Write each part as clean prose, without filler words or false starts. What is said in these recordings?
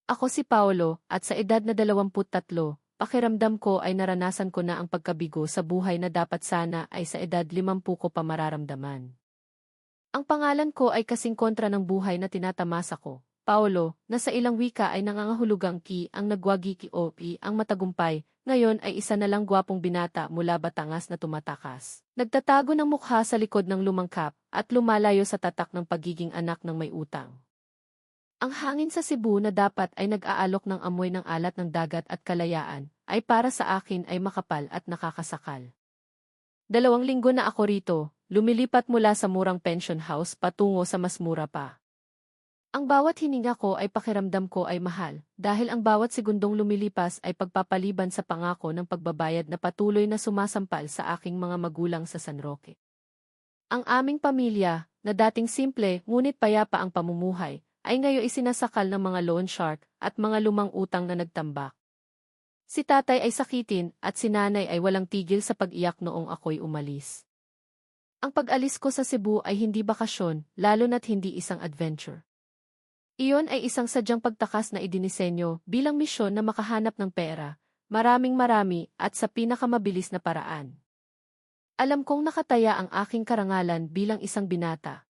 Ako si Paolo, at sa edad na 23, pakiramdam ko ay naranasan ko na ang pagkabigo sa buhay na dapat sana ay sa edad 50 ko pa mararamdaman. Ang pangalan ko ay kasing kontra ng buhay na tinatamasa ko. Paolo, na sa ilang wika ay nangangahulugang ki ang nagwagi ki o pi ang matagumpay, ngayon ay isa na lang gwapong binata mula Batangas na tumatakas. Nagtatago ng mukha sa likod ng lumangkap at lumalayo sa tatak ng pagiging anak ng may utang. Ang hangin sa Cebu na dapat ay nag-aalok ng amoy ng alat ng dagat at kalayaan, ay para sa akin ay makapal at nakakasakal. 2 linggo na ako rito, lumilipat mula sa murang pension house patungo sa mas mura pa. Ang bawat hininga ko ay pakiramdam ko ay mahal, dahil ang bawat segundong lumilipas ay pagpapaliban sa pangako ng pagbabayad na patuloy na sumasampal sa aking mga magulang sa San Roque. Ang aming pamilya, na dating simple ngunit payapa ang pamumuhay, ay ngayon isinasakal ng mga loan shark at mga lumang utang na nagtambak. Si tatay ay sakitin at si nanay ay walang tigil sa pag-iyak noong ako'y umalis. Ang pag-alis ko sa Cebu ay hindi bakasyon, lalo na't hindi isang adventure. Iyon ay isang sadyang pagtakas na idinisenyo bilang misyon na makahanap ng pera, marami at sa pinakamabilis na paraan. Alam kong nakataya ang aking karangalan bilang isang binata.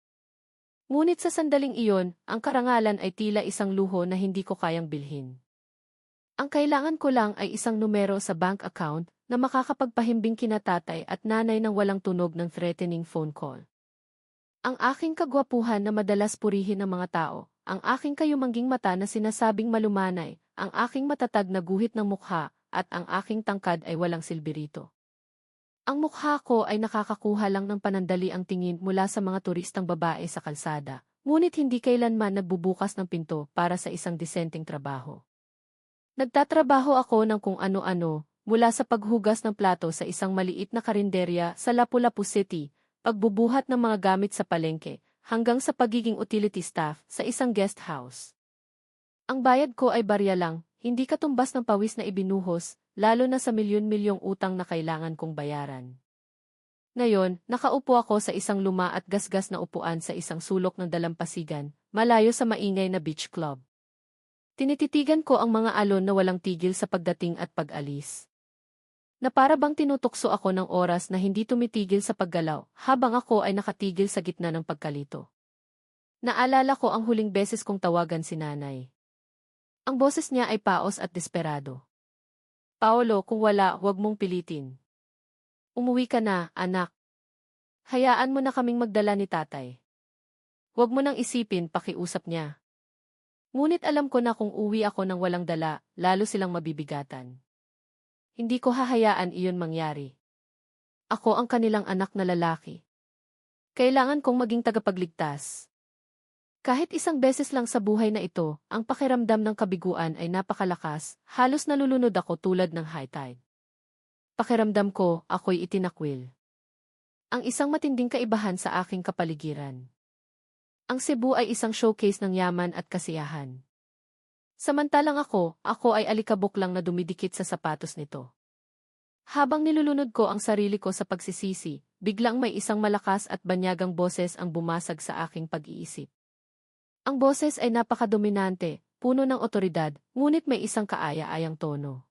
Ngunit sa sandaling iyon, ang karangalan ay tila isang luho na hindi ko kayang bilhin. Ang kailangan ko lang ay isang numero sa bank account na makakapagpahimbing kina tatay at nanay ng walang tunog ng threatening phone call. Ang aking kagwapuhan na madalas purihin ng mga tao, ang aking kayumangging mata na sinasabing malumanay, ang aking matatag na guhit ng mukha, at ang aking tangkad ay walang silbi rito. Ang mukha ko ay nakakakuha lang ng panandali ang tingin mula sa mga turistang babae sa kalsada, ngunit hindi kailanman nagbubukas ng pinto para sa isang disenteng trabaho. Nagtatrabaho ako ng kung ano-ano, mula sa paghugas ng plato sa isang maliit na karinderya sa Lapu-Lapu City, pagbubuhat ng mga gamit sa palengke, hanggang sa pagiging utility staff sa isang guest house. Ang bayad ko ay barya lang, hindi katumbas ng pawis na ibinuhos, lalo na sa milyon-milyong utang na kailangan kong bayaran. Ngayon, nakaupo ako sa isang luma at gasgas na upuan sa isang sulok ng dalampasigan, malayo sa maingay na beach club. Tinititigan ko ang mga alon na walang tigil sa pagdating at pag-alis. Na para bang tinutukso ako ng oras na hindi tumitigil sa paggalaw, habang ako ay nakatigil sa gitna ng pagkalito. Naalala ko ang huling beses kong tawagan si nanay. Ang boses niya ay paos at desperado. Paolo, kung wala, huwag mong pilitin. Umuwi ka na, anak. Hayaan mo na kaming magdala ni tatay. Huwag mo nang isipin, pakiusap niya. Ngunit alam ko na kung uwi ako nang walang dala, lalo silang mabibigatan. Hindi ko hahayaan iyon mangyari. Ako ang kanilang anak na lalaki. Kailangan kong maging tagapagligtas. Kahit isang beses lang sa buhay na ito, ang pakiramdam ng kabiguan ay napakalakas, halos nalulunod ako tulad ng high tide. Pakiramdam ko, ako'y itinakwil. Ang isang matinding kaibahan sa aking kapaligiran. Ang Cebu ay isang showcase ng yaman at kasiyahan. Samantalang ako ay alikabok lang na dumidikit sa sapatos nito. Habang nilulunod ko ang sarili ko sa pagsisisi, biglang may isang malakas at banyagang boses ang bumasag sa aking pag-iisip. Ang boses ay napakadominante, puno ng otoridad, ngunit may isang kaaya-ayang tono.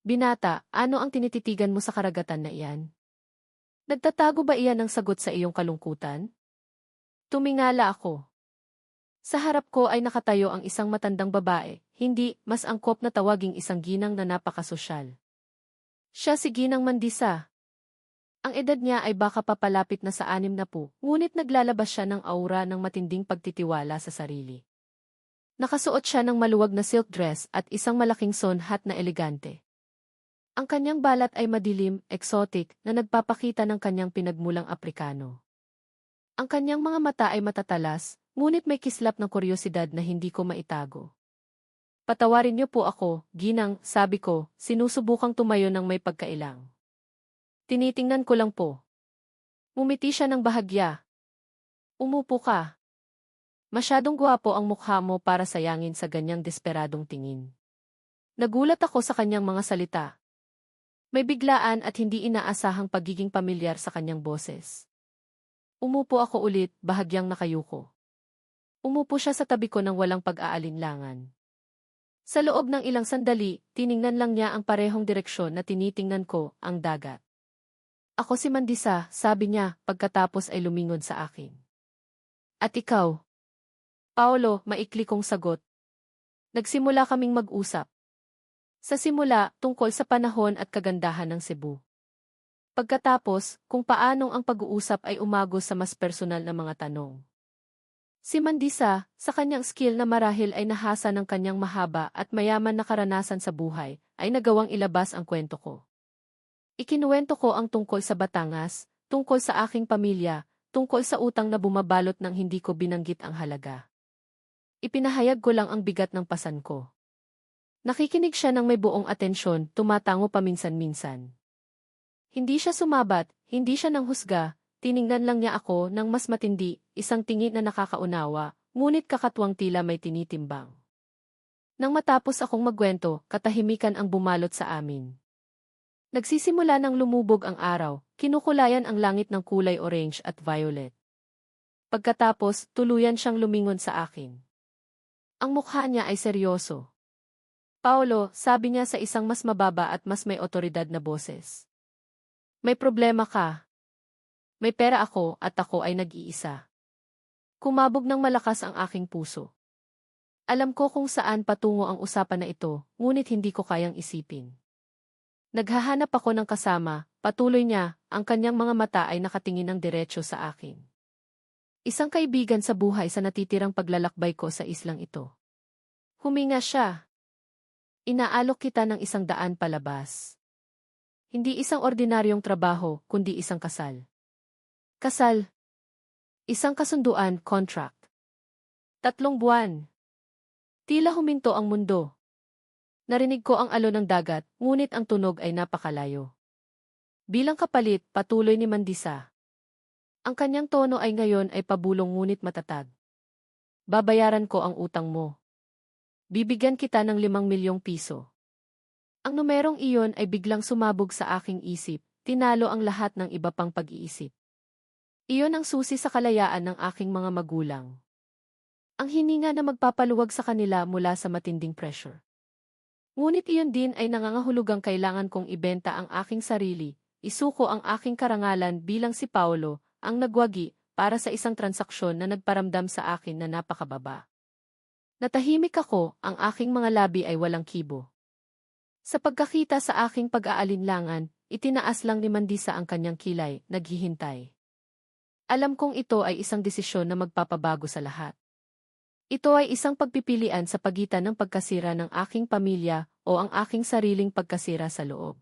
Binata, ano ang tinititigan mo sa karagatan na iyan? Nagtatago ba iyan ng sagot sa iyong kalungkutan? Tumingala ako. Sa harap ko ay nakatayo ang isang matandang babae, hindi, mas angkop na tawaging isang ginang na napakasosyal. Siya si Ginang Mandisa. Ang edad niya ay baka papalapit na sa 60, ngunit naglalabas siya ng aura ng matinding pagtitiwala sa sarili. Nakasuot siya ng maluwag na silk dress at isang malaking son hat na elegante. Ang kanyang balat ay madilim, exotic, na nagpapakita ng kanyang pinagmulang Aprikano. Ang kanyang mga mata ay matatalas, ngunit may kislap ng kuryosidad na hindi ko maitago. Patawarin niyo po ako, Ginang, sabi ko, sinusubukang tumayo ng may pagkailang. Tinitingnan ko lang po. Ngumiti siya ng bahagya. Umupo ka. Masyadong gwapo ang mukha mo para sayangin sa ganyang desperadong tingin. Nagulat ako sa kanyang mga salita. May biglaan at hindi inaasahang pagiging pamilyar sa kanyang boses. Umupo ako ulit, bahagyang nakayuko. Umupo siya sa tabi ko ng walang pag-aalinlangan. Sa loob ng ilang sandali, tiningnan lang niya ang parehong direksyon na tinitingnan ko, ang dagat. Ako si Mandisa, sabi niya, pagkatapos ay lumingon sa akin. At ikaw? Paolo, maikli kong sagot. Nagsimula kaming mag-usap. Sa simula, tungkol sa panahon at kagandahan ng Cebu. Pagkatapos, kung paanong ang pag-uusap ay umagos sa mas personal na mga tanong. Si Mandisa, sa kanyang skill na marahil ay nahasa ng kanyang mahaba at mayaman na karanasan sa buhay, ay nagawang ilabas ang kwento ko. Ikinuwento ko ang tungkol sa Batangas, tungkol sa aking pamilya, tungkol sa utang na bumabalot ng hindi ko binanggit ang halaga. Ipinahayag ko lang ang bigat ng pasan ko. Nakikinig siya ng may buong atensyon, tumatango paminsan-minsan. Hindi siya sumabat, hindi siya nanghusga, tiningnan lang niya ako ng mas matindi, isang tingin na nakakaunawa, ngunit kakatwang tila may tinitimbang. Nang matapos akong magkwento, katahimikan ang bumalot sa amin. Nagsisimula nang lumubog ang araw, kinukulayan ang langit ng kulay orange at violet. Pagkatapos, tuluyan siyang lumingon sa akin. Ang mukha niya ay seryoso. Paolo, sabi niya sa isang mas mababa at mas may otoridad na boses. May problema ka. May pera ako at ako ay nag-iisa. Kumabog ng malakas ang aking puso. Alam ko kung saan patungo ang usapan na ito, ngunit hindi ko kayang isipin. Naghahanap ako ng kasama, patuloy niya, ang kanyang mga mata ay nakatingin ng diretso sa akin. Isang kaibigan sa buhay sa natitirang paglalakbay ko sa islang ito. Huminga siya. Inaalok kita ng 100 palabas. Hindi isang ordinaryong trabaho, kundi isang kasal. Kasal. Isang kasunduan, contract. 3 buwan. Tila huminto ang mundo. Narinig ko ang alon ng dagat, ngunit ang tunog ay napakalayo. Bilang kapalit, patuloy ni Mandisa. Ang kanyang tono ay ngayon ay pabulong ngunit matatag. Babayaran ko ang utang mo. Bibigyan kita ng 5 milyong piso. Ang numerong iyon ay biglang sumabog sa aking isip, tinalo ang lahat ng iba pang pag-iisip. Iyon ang susi sa kalayaan ng aking mga magulang. Ang hininga na magpapaluwag sa kanila mula sa matinding pressure. Ngunit iyon din ay nangangahulugang kailangan kong ibenta ang aking sarili, isuko ang aking karangalan bilang si Paolo, ang nagwagi, para sa isang transaksyon na nagparamdam sa akin na napakababa. Natahimik ako, ang aking mga labi ay walang kibo. Sa pagkakita sa aking pag-aalinlangan, itinaas lang ni Mandisa ang kanyang kilay, naghihintay. Alam kong ito ay isang desisyon na magpapabago sa lahat. Ito ay isang pagpipilian sa pagitan ng pagkasira ng aking pamilya o ang aking sariling pagkasira sa loob.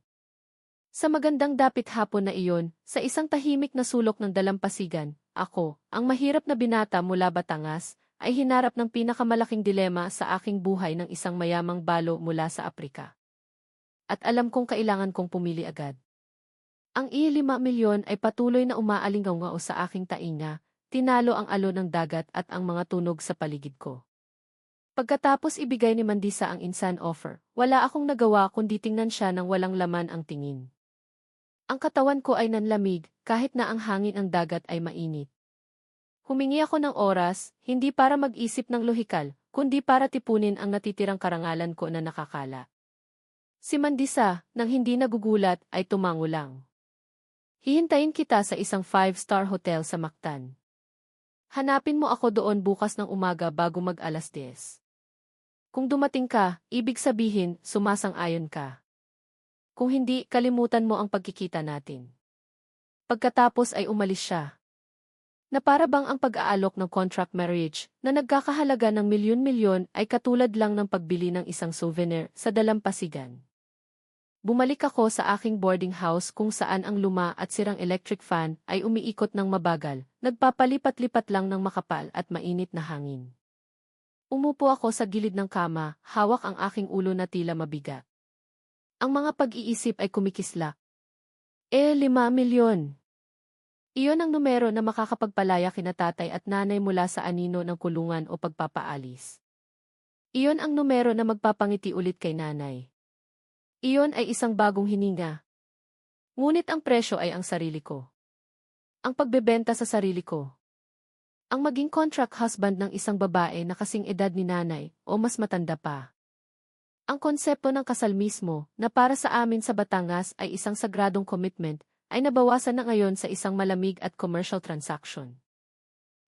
Sa magandang dapit hapon na iyon, sa isang tahimik na sulok ng dalampasigan, ako, ang mahirap na binata mula Batangas, ay hinarap ng pinakamalaking dilema sa aking buhay ng isang mayamang balo mula sa Aprika. At alam kong kailangan kong pumili agad. Ang i-5 milyon ay patuloy na umaalingaw sa aking tainga, tinalo ang alon ng dagat at ang mga tunog sa paligid ko. Pagkatapos ibigay ni Mandisa ang insan offer, wala akong nagawa kundi tingnan siya ng walang laman ang tingin. Ang katawan ko ay nanlamig, kahit na ang hangin ang dagat ay mainit. Humingi ako ng oras, hindi para mag-isip ng lohikal, kundi para tipunin ang natitirang karangalan ko na nakakala. Si Mandisa, nang hindi nagugulat, ay tumango lang. Hihintayin kita sa isang 5-star hotel sa Mactan. Hanapin mo ako doon bukas ng umaga bago mag-alas 10. Kung dumating ka, ibig sabihin, sumasang-ayon ka. Kung hindi, kalimutan mo ang pagkikita natin. Pagkatapos ay umalis siya. Na para bang ang pag-aalok ng contract marriage na nagkakahalaga ng milyon-milyon ay katulad lang ng pagbili ng isang souvenir sa dalampasigan. Bumalik ako sa aking boarding house kung saan ang luma at sirang electric fan ay umiikot ng mabagal, nagpapalipat-lipat lang ng makapal at mainit na hangin. Umupo ako sa gilid ng kama, hawak ang aking ulo na tila mabigat. Ang mga pag-iisip ay kumikislap. 5 milyon. Iyon ang numero na makakapagpalaya kina tatay at nanay mula sa anino ng kulungan o pagpapaalis. Iyon ang numero na magpapangiti ulit kay nanay. Iyon ay isang bagong hininga. Ngunit ang presyo ay ang sarili ko. Ang pagbebenta sa sarili ko. Ang maging contract husband ng isang babae na kasing edad ni nanay o mas matanda pa. Ang konsepto ng kasal mismo, na para sa amin sa Batangas ay isang sagradong commitment, ay nabawasan na ngayon sa isang malamig at commercial transaction.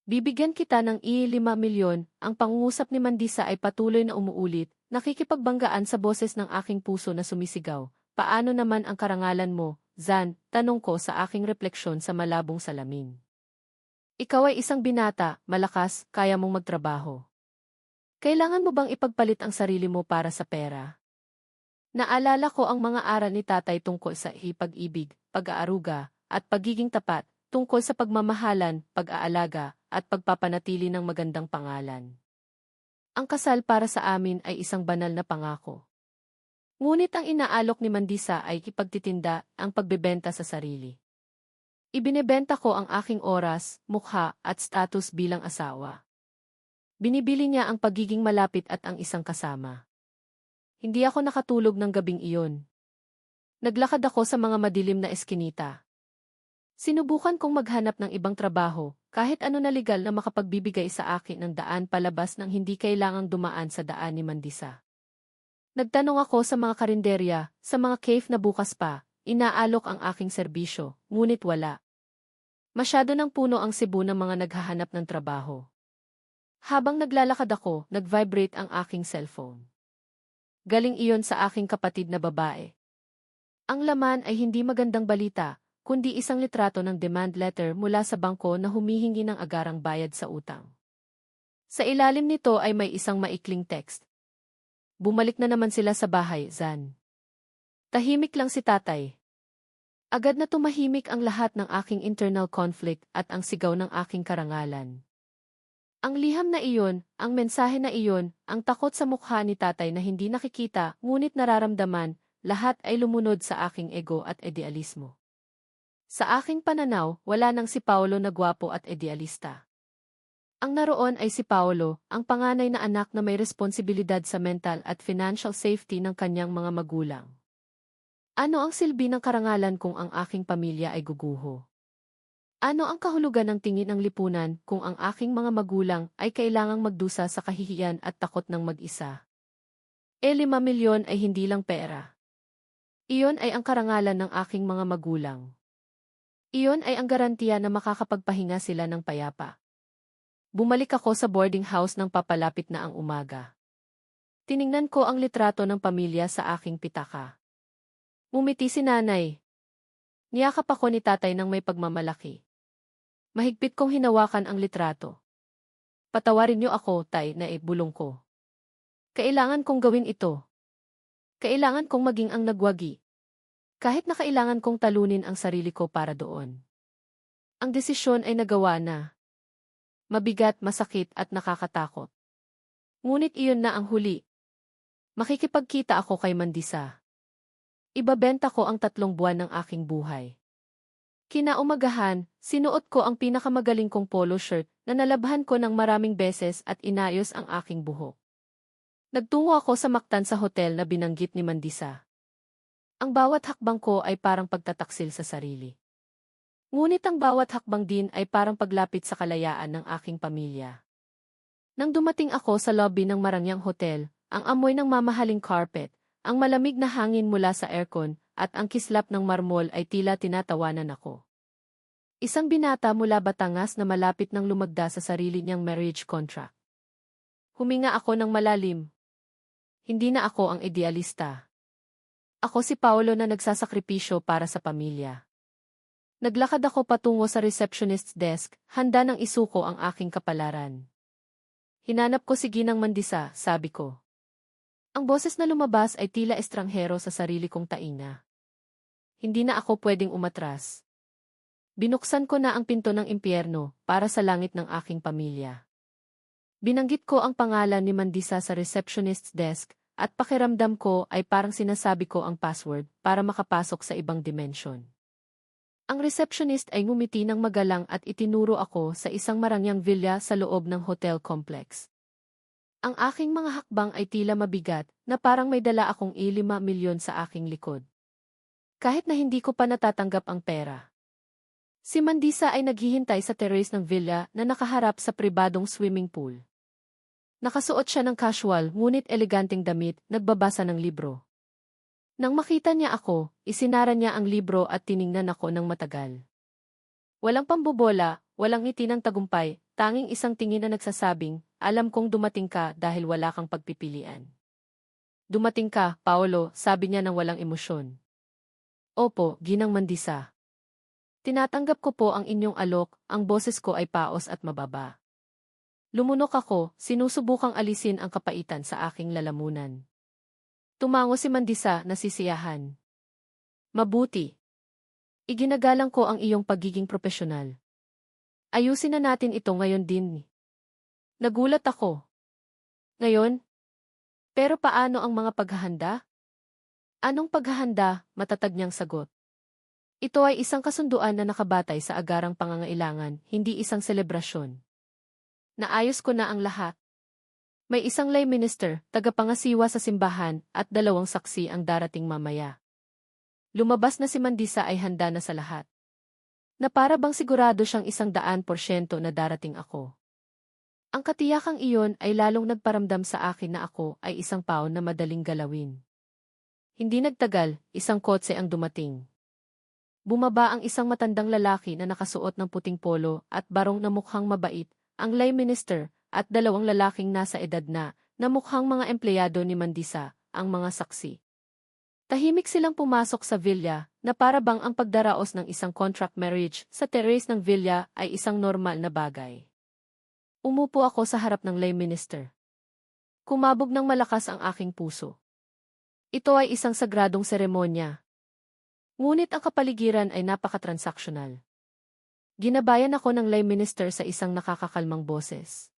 Bibigyan kita ng ₱5 milyon, ang pangungusap ni Mandisa ay patuloy na umuulit, nakikipagbanggaan sa boses ng aking puso na sumisigaw. Paano naman ang karangalan mo, Zan? Tanong ko sa aking refleksyon sa malabong salamin. Ikaw ay isang binata, malakas, kaya mong magtrabaho. Kailangan mo bang ipagpalit ang sarili mo para sa pera? Naalala ko ang mga aral ni tatay tungkol sa pag-ibig, pag-aaruga, at pagiging tapat, tungkol sa pagmamahalan, pag-aalaga, at pagpapanatili ng magandang pangalan. Ang kasal para sa amin ay isang banal na pangako. Ngunit ang inaalok ni Mandisa ay ipagtitinda, ang pagbebenta sa sarili. Ibinebenta ko ang aking oras, mukha, at status bilang asawa. Binibili niya ang pagiging malapit at ang isang kasama. Hindi ako nakatulog ng gabing iyon. Naglakad ako sa mga madilim na eskinita. Sinubukan kong maghanap ng ibang trabaho, kahit ano na legal na makapagbibigay sa akin ng daan palabas nang hindi kailangang dumaan sa daan ni Mandisa. Nagtanong ako sa mga karinderya, sa mga cafe na bukas pa, inaalok ang aking serbisyo, ngunit wala. Masyado ng puno ang Cebu ng mga naghahanap ng trabaho. Habang naglalakad ako, nag-vibrate ang aking cellphone. Galing iyon sa aking kapatid na babae. Ang laman ay hindi magandang balita, kundi isang litrato ng demand letter mula sa bangko na humihingi ng agarang bayad sa utang. Sa ilalim nito ay may isang maikling text. Bumalik na naman sila sa bahay, Zan. Tahimik lang si tatay. Agad na tumahimik ang lahat ng aking internal conflict at ang sigaw ng aking karangalan. Ang liham na iyon, ang mensahe na iyon, ang takot sa mukha ni tatay na hindi nakikita ngunit nararamdaman, lahat ay lumunod sa aking ego at idealismo. Sa aking pananaw, wala nang si Paolo na gwapo at idealista. Ang naroon ay si Paolo, ang panganay na anak na may responsibilidad sa mental at financial safety ng kanyang mga magulang. Ano ang silbi ng karangalan kung ang aking pamilya ay guguho? Ano ang kahulugan ng tingin ng lipunan kung ang aking mga magulang ay kailangang magdusa sa kahihiyan at takot ng mag-isa? ₱5 milyon ay hindi lang pera. Iyon ay ang karangalan ng aking mga magulang. Iyon ay ang garantiya na makakapagpahinga sila ng payapa. Bumalik ako sa boarding house nang papalapit na ang umaga. Tiningnan ko ang litrato ng pamilya sa aking pitaka. Ngumiti si nanay. Niyakap ako ni tatay ng may pagmamalaki. Mahigpit kong hinawakan ang litrato. Patawarin niyo ako, tay, na bulong ko. Kailangan kong gawin ito. Kailangan kong maging ang nagwagi. Kahit na kailangan kong talunin ang sarili ko para doon. Ang desisyon ay nagawa na. Mabigat, masakit at nakakatakot. Ngunit iyon na ang huli. Makikipagkita ako kay Mandisa. Ibabenta ko ang 3 buwan ng aking buhay. Kinaumagahan, sinuot ko ang pinakamagaling kong polo shirt na nalabhan ko ng maraming beses at inayos ang aking buhok. Nagtungo ako sa Mactan sa hotel na binanggit ni Mandisa. Ang bawat hakbang ko ay parang pagtataksil sa sarili. Ngunit ang bawat hakbang din ay parang paglapit sa kalayaan ng aking pamilya. Nang dumating ako sa lobby ng Marangyang Hotel, ang amoy ng mamahaling carpet, ang malamig na hangin mula sa aircon, at ang kislap ng marmol ay tila tinatawanan ako. Isang binata mula Batangas na malapit nang lumagda sa sarili niyang marriage contract. Huminga ako ng malalim. Hindi na ako ang idealista. Ako si Paolo na nagsasakripisyo para sa pamilya. Naglakad ako patungo sa receptionist's desk, handa nang isuko ang aking kapalaran. Hinanap ko si Ginang Mandisa, sabi ko. Ang boses na lumabas ay tila estranghero sa sarili kong taina. Hindi na ako pwedeng umatras. Binuksan ko na ang pinto ng impyerno para sa langit ng aking pamilya. Binanggit ko ang pangalan ni Mandisa sa receptionist's desk at pakiramdam ko ay parang sinasabi ko ang password para makapasok sa ibang dimensyon. Ang receptionist ay ngumiti ng magalang at itinuro ako sa isang marangyang villa sa loob ng hotel complex. Ang aking mga hakbang ay tila mabigat na parang may dala akong ₱5 milyon sa aking likod. Kahit na hindi ko pa natatanggap ang pera. Si Mandisa ay naghihintay sa terrace ng villa na nakaharap sa pribadong swimming pool. Nakasuot siya ng casual ngunit eleganteng damit, nagbabasa ng libro. Nang makita niya ako, isinara niya ang libro at tiningnan ako ng matagal. Walang pambobola, walang ngiti ng tagumpay, tanging isang tingin na nagsasabing, alam kong dumating ka dahil wala kang pagpipilian. Dumating ka, Paolo, sabi niya ng walang emosyon. Opo, Ginang Mandisa. Tinatanggap ko po ang inyong alok, ang boses ko ay paos at mababa. Lumunok ako, sinusubukang alisin ang kapaitan sa aking lalamunan. Tumango si Mandisa, nasisiyahan. Mabuti. Iginagalang ko ang iyong pagiging propesyonal. Ayusin na natin ito ngayon din. Nagulat ako. Ngayon? Pero paano ang mga paghahanda? Anong paghahanda? Matatag niyang sagot. Ito ay isang kasunduan na nakabatay sa agarang pangangailangan, hindi isang selebrasyon. Naayos ko na ang lahat. May isang lay minister, tagapangasiwa sa simbahan, at 2 saksi ang darating mamaya. Lumabas na si Mandisa ay handa na sa lahat. Na para bang sigurado siyang 100% na darating ako. Ang katiyakang iyon ay lalong nagparamdam sa akin na ako ay isang paon na madaling galawin. Hindi nagtagal, isang kotse ang dumating. Bumaba ang isang matandang lalaki na nakasuot ng puting polo at barong na mukhang mabait, ang lay minister, at 2 lalaking nasa edad na mukhang mga empleyado ni Mandisa, ang mga saksi. Tahimik silang pumasok sa villa, na para bang ang pagdaraos ng isang contract marriage sa terrace ng villa ay isang normal na bagay. Umupo ako sa harap ng lay minister. Kumabog ng malakas ang aking puso. Ito ay isang sagradong seremonya. Ngunit ang kapaligiran ay napaka-transactional. Ginabayan ako ng lay minister sa isang nakakakalmang boses.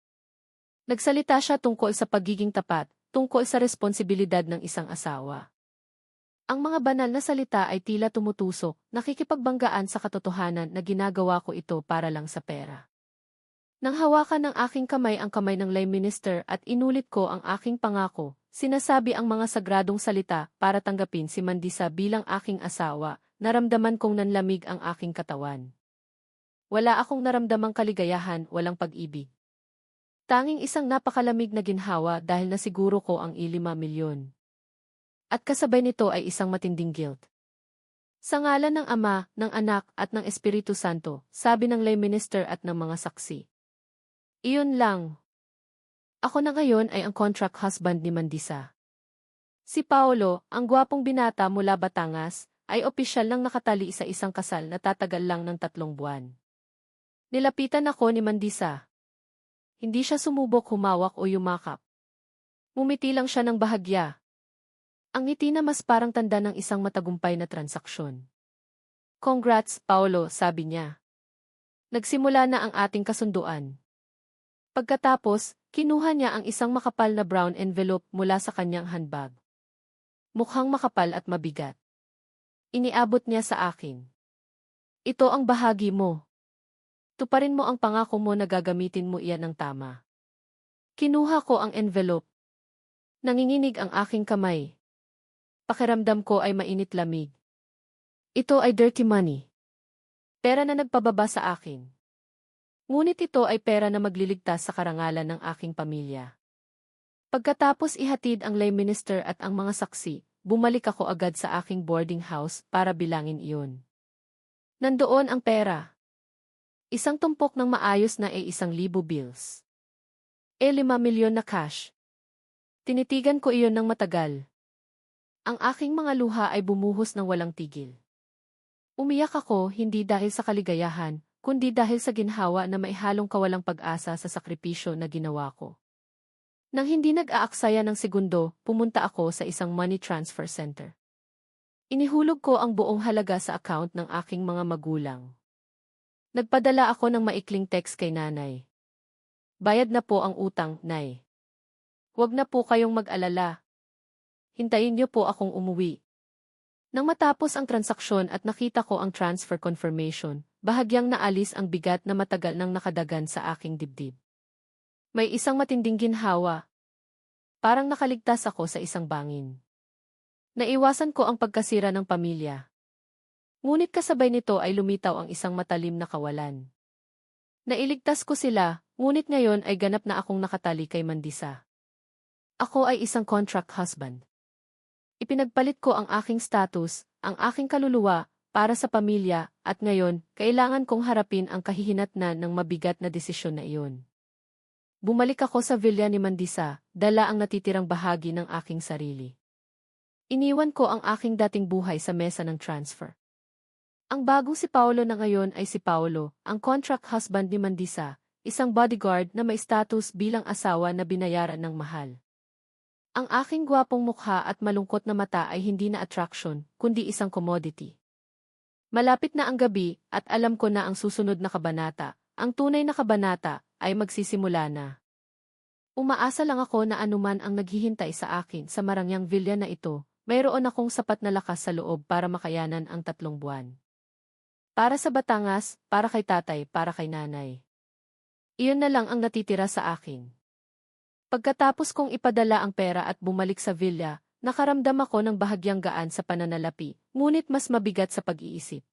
Nagsalita siya tungkol sa pagiging tapat, tungkol sa responsibilidad ng isang asawa. Ang mga banal na salita ay tila tumutusok, nakikipagbanggaan sa katotohanan na ginagawa ko ito para lang sa pera. Nang hawakan ng aking kamay ang kamay ng lay minister at inulit ko ang aking pangako, sinasabi ang mga sagradong salita para tanggapin si Mandisa bilang aking asawa, naramdaman kong nanlamig ang aking katawan. Wala akong naramdamang kaligayahan, walang pag-ibig. Tanging isang napakalamig na ginhawa dahil nasiguro ko ang 5 milyon. At kasabay nito ay isang matinding guilt. Sa ngalan ng Ama, ng Anak, at ng Espiritu Santo, sabi ng lay minister at ng mga saksi. Iyon lang. Ako na ngayon ay ang contract husband ni Mandisa. Si Paolo, ang gwapong binata mula Batangas, ay opisyal lang nakatali sa isang kasal na tatagal lang ng 3 buwan. Nilapitan ako ni Mandisa. Hindi siya sumubok humawak o yumakap. Ngumiti lang siya ng bahagya. Ang ngiti na mas parang tanda ng isang matagumpay na transaksyon. Congrats, Paolo, sabi niya. Nagsimula na ang ating kasunduan. Pagkatapos, kinuha niya ang isang makapal na brown envelope mula sa kanyang handbag. Mukhang makapal at mabigat. Iniabot niya sa akin. Ito ang bahagi mo. Tuparin mo ang pangako mo na gagamitin mo iyan ng tama. Kinuha ko ang envelope. Nanginginig ang aking kamay. Pakiramdam ko ay mainit-lamig. Ito ay dirty money. Pera na nagpababa sa akin. Ngunit ito ay pera na magliligtas sa karangalan ng aking pamilya. Pagkatapos ihatid ang lay minister at ang mga saksi, bumalik ako agad sa aking boarding house para bilangin iyon. Nandoon ang pera. Isang tumpok ng maayos na 1,000 bills. 5 milyon na cash. Tinitigan ko iyon ng matagal. Ang aking mga luha ay bumuhos ng walang tigil. Umiyak ako hindi dahil sa kaligayahan, kundi dahil sa ginhawa na maihalong kawalang pag-asa sa sakripisyo na ginawa ko. Nang hindi nag-aaksaya ng segundo, pumunta ako sa isang money transfer center. Inihulog ko ang buong halaga sa account ng aking mga magulang. Nagpadala ako ng maikling text kay nanay. Bayad na po ang utang, nay. Huwag na po kayong mag-alala. Hintayin niyo po akong umuwi. Nang matapos ang transaksyon at nakita ko ang transfer confirmation, bahagyang naalis ang bigat na matagal nang nakadagan sa aking dibdib. May isang matinding ginhawa. Parang nakaligtas ako sa isang bangin. Naiwasan ko ang pagkasira ng pamilya. Ngunit kasabay nito ay lumitaw ang isang matalim na kawalan. Nailigtas ko sila, ngunit ngayon ay ganap na akong nakatali kay Mandisa. Ako ay isang contract husband. Ipinagpalit ko ang aking status, ang aking kaluluwa, para sa pamilya, at ngayon, kailangan kong harapin ang kahihinatnan ng mabigat na desisyon na iyon. Bumalik ako sa villa ni Mandisa, dala ang natitirang bahagi ng aking sarili. Iniwan ko ang aking dating buhay sa mesa ng transfer. Ang bagong si Paolo na ngayon ay si Paolo, ang contract husband ni Mandisa, isang bodyguard na may status bilang asawa na binayaran ng mahal. Ang aking gwapong mukha at malungkot na mata ay hindi na attraction, kundi isang commodity. Malapit na ang gabi at alam ko na ang susunod na kabanata, ang tunay na kabanata, ay magsisimula na. Umaasa lang ako na anuman ang naghihintay sa akin sa marangyang villa na ito, mayroon akong sapat na lakas sa loob para makayanan ang 3 buwan. Para sa Batangas, para kay tatay, para kay nanay. Iyon na lang ang natitira sa akin. Pagkatapos kong ipadala ang pera at bumalik sa villa, nakaramdam ako ng bahagyang gaan sa pananalapi, ngunit mas mabigat sa pag-iisip.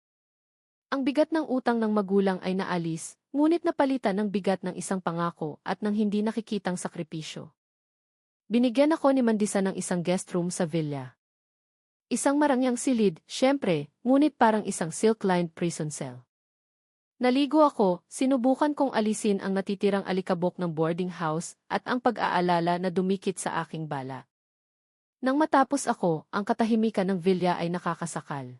Ang bigat ng utang ng magulang ay naalis, ngunit napalitan ng bigat ng isang pangako at ng hindi nakikitang sakripisyo. Binigyan ako ni Mandisa ng isang guest room sa villa. Isang marangyang silid, syempre, ngunit parang isang silk-lined prison cell. Naligo ako, sinubukan kong alisin ang natitirang alikabok ng boarding house at ang pag-aalala na dumikit sa aking bala. Nang matapos ako, ang katahimikan ng villa ay nakakasakal.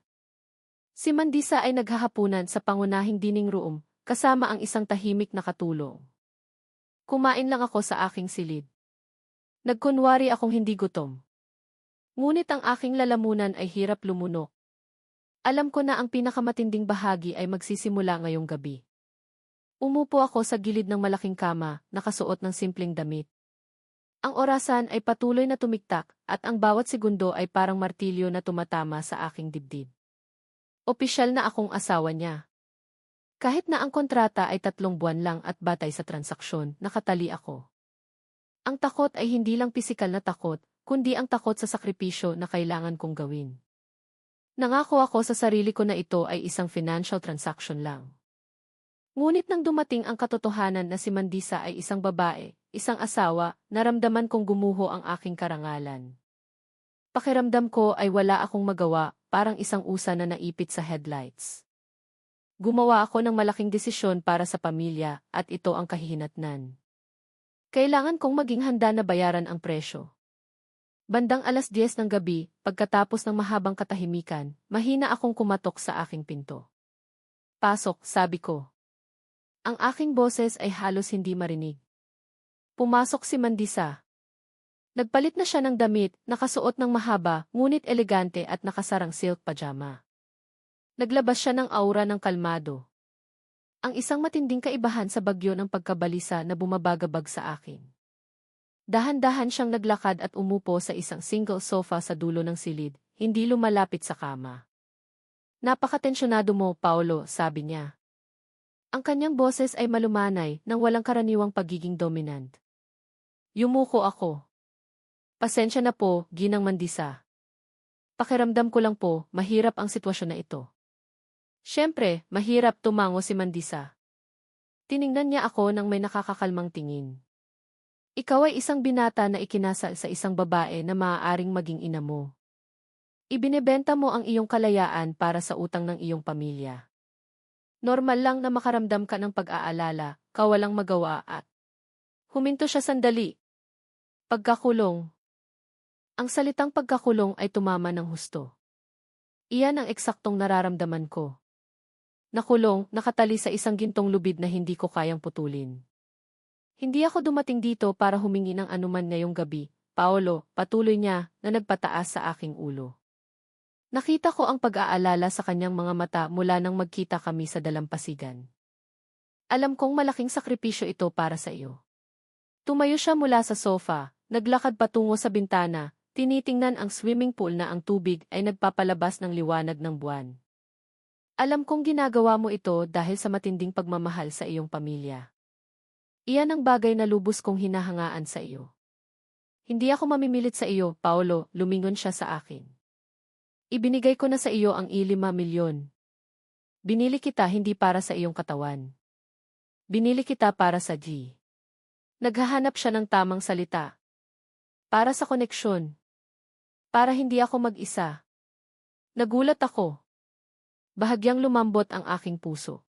Si Mandisa ay naghahapunan sa pangunahing dining room, kasama ang isang tahimik na katulong. Kumain lang ako sa aking silid. Nagkunwari akong hindi gutom. Ngunit ang aking lalamunan ay hirap lumunok. Alam ko na ang pinakamatinding bahagi ay magsisimula ngayong gabi. Umupo ako sa gilid ng malaking kama, nakasuot ng simpleng damit. Ang orasan ay patuloy na tumiktak, at ang bawat segundo ay parang martilyo na tumatama sa aking dibdib. Opisyal na akong asawa niya. Kahit na ang kontrata ay 3 buwan lang at batay sa transaksyon, nakatali ako. Ang takot ay hindi lang pisikal na takot, kundi ang takot sa sakripisyo na kailangan kong gawin. Nangako ako sa sarili ko na ito ay isang financial transaction lang. Ngunit nang dumating ang katotohanan na si Mandisa ay isang babae, isang asawa, naramdaman kong gumuho ang aking karangalan. Pakiramdam ko ay wala akong magawa, parang isang usa na naipit sa headlights. Gumawa ako ng malaking desisyon para sa pamilya, at ito ang kahihinatnan. Kailangan kong maging handa na bayaran ang presyo. Bandang 10:00 ng gabi, pagkatapos ng mahabang katahimikan, mahina akong kumatok sa aking pinto. Pasok, sabi ko. Ang aking boses ay halos hindi marinig. Pumasok si Mandisa. Nagpalit na siya ng damit, nakasuot ng mahaba, ngunit elegante at nakasarang silk pajama. Naglabas siya ng aura ng kalmado. Ang isang matinding kaibahan sa bagyo ng pagkabalisa na bumabagabag sa akin. Dahan-dahan siyang naglakad at umupo sa isang single sofa sa dulo ng silid, hindi lumalapit sa kama. Napakatensyonado mo, Paolo, sabi niya. Ang kanyang boses ay malumanay nang walang karaniwang pagiging dominant. Yumuko ako. Pasensya na po, Ginang Mandisa. Pakiramdam ko lang po, mahirap ang sitwasyon na ito. Siyempre, mahirap, tumango si Mandisa. Tiningnan niya ako nang may nakakakalmang tingin. Ikaw ay isang binata na ikinasal sa isang babae na maaaring maging ina mo. Ibinebenta mo ang iyong kalayaan para sa utang ng iyong pamilya. Normal lang na makaramdam ka ng pag-aalala, kawalang magawa at... Huminto siya sandali. Pagkakulong. Ang salitang pagkakulong ay tumama ng husto. Iyan ang eksaktong nararamdaman ko. Nakulong, nakatali sa isang gintong lubid na hindi ko kayang putulin. Hindi ako dumating dito para humingi ng anuman ngayong gabi, Paolo, patuloy niya, na nagpataas sa aking ulo. Nakita ko ang pag-aalala sa kanyang mga mata mula nang magkita kami sa dalampasigan. Alam kong malaking sakripisyo ito para sa iyo. Tumayo siya mula sa sofa, naglakad patungo sa bintana, tinitingnan ang swimming pool na ang tubig ay nagpapalabas ng liwanag ng buwan. Alam kong ginagawa mo ito dahil sa matinding pagmamahal sa iyong pamilya. Iyan ang bagay na lubos kong hinahangaan sa iyo. Hindi ako mamimilit sa iyo, Paolo, lumingon siya sa akin. Ibinigay ko na sa iyo ang 5 milyon. Binili kita hindi para sa iyong katawan. Binili kita para sa G. Naghahanap siya ng tamang salita. Para sa koneksyon. Para hindi ako mag-isa. Nagulat ako. Bahagyang lumambot ang aking puso.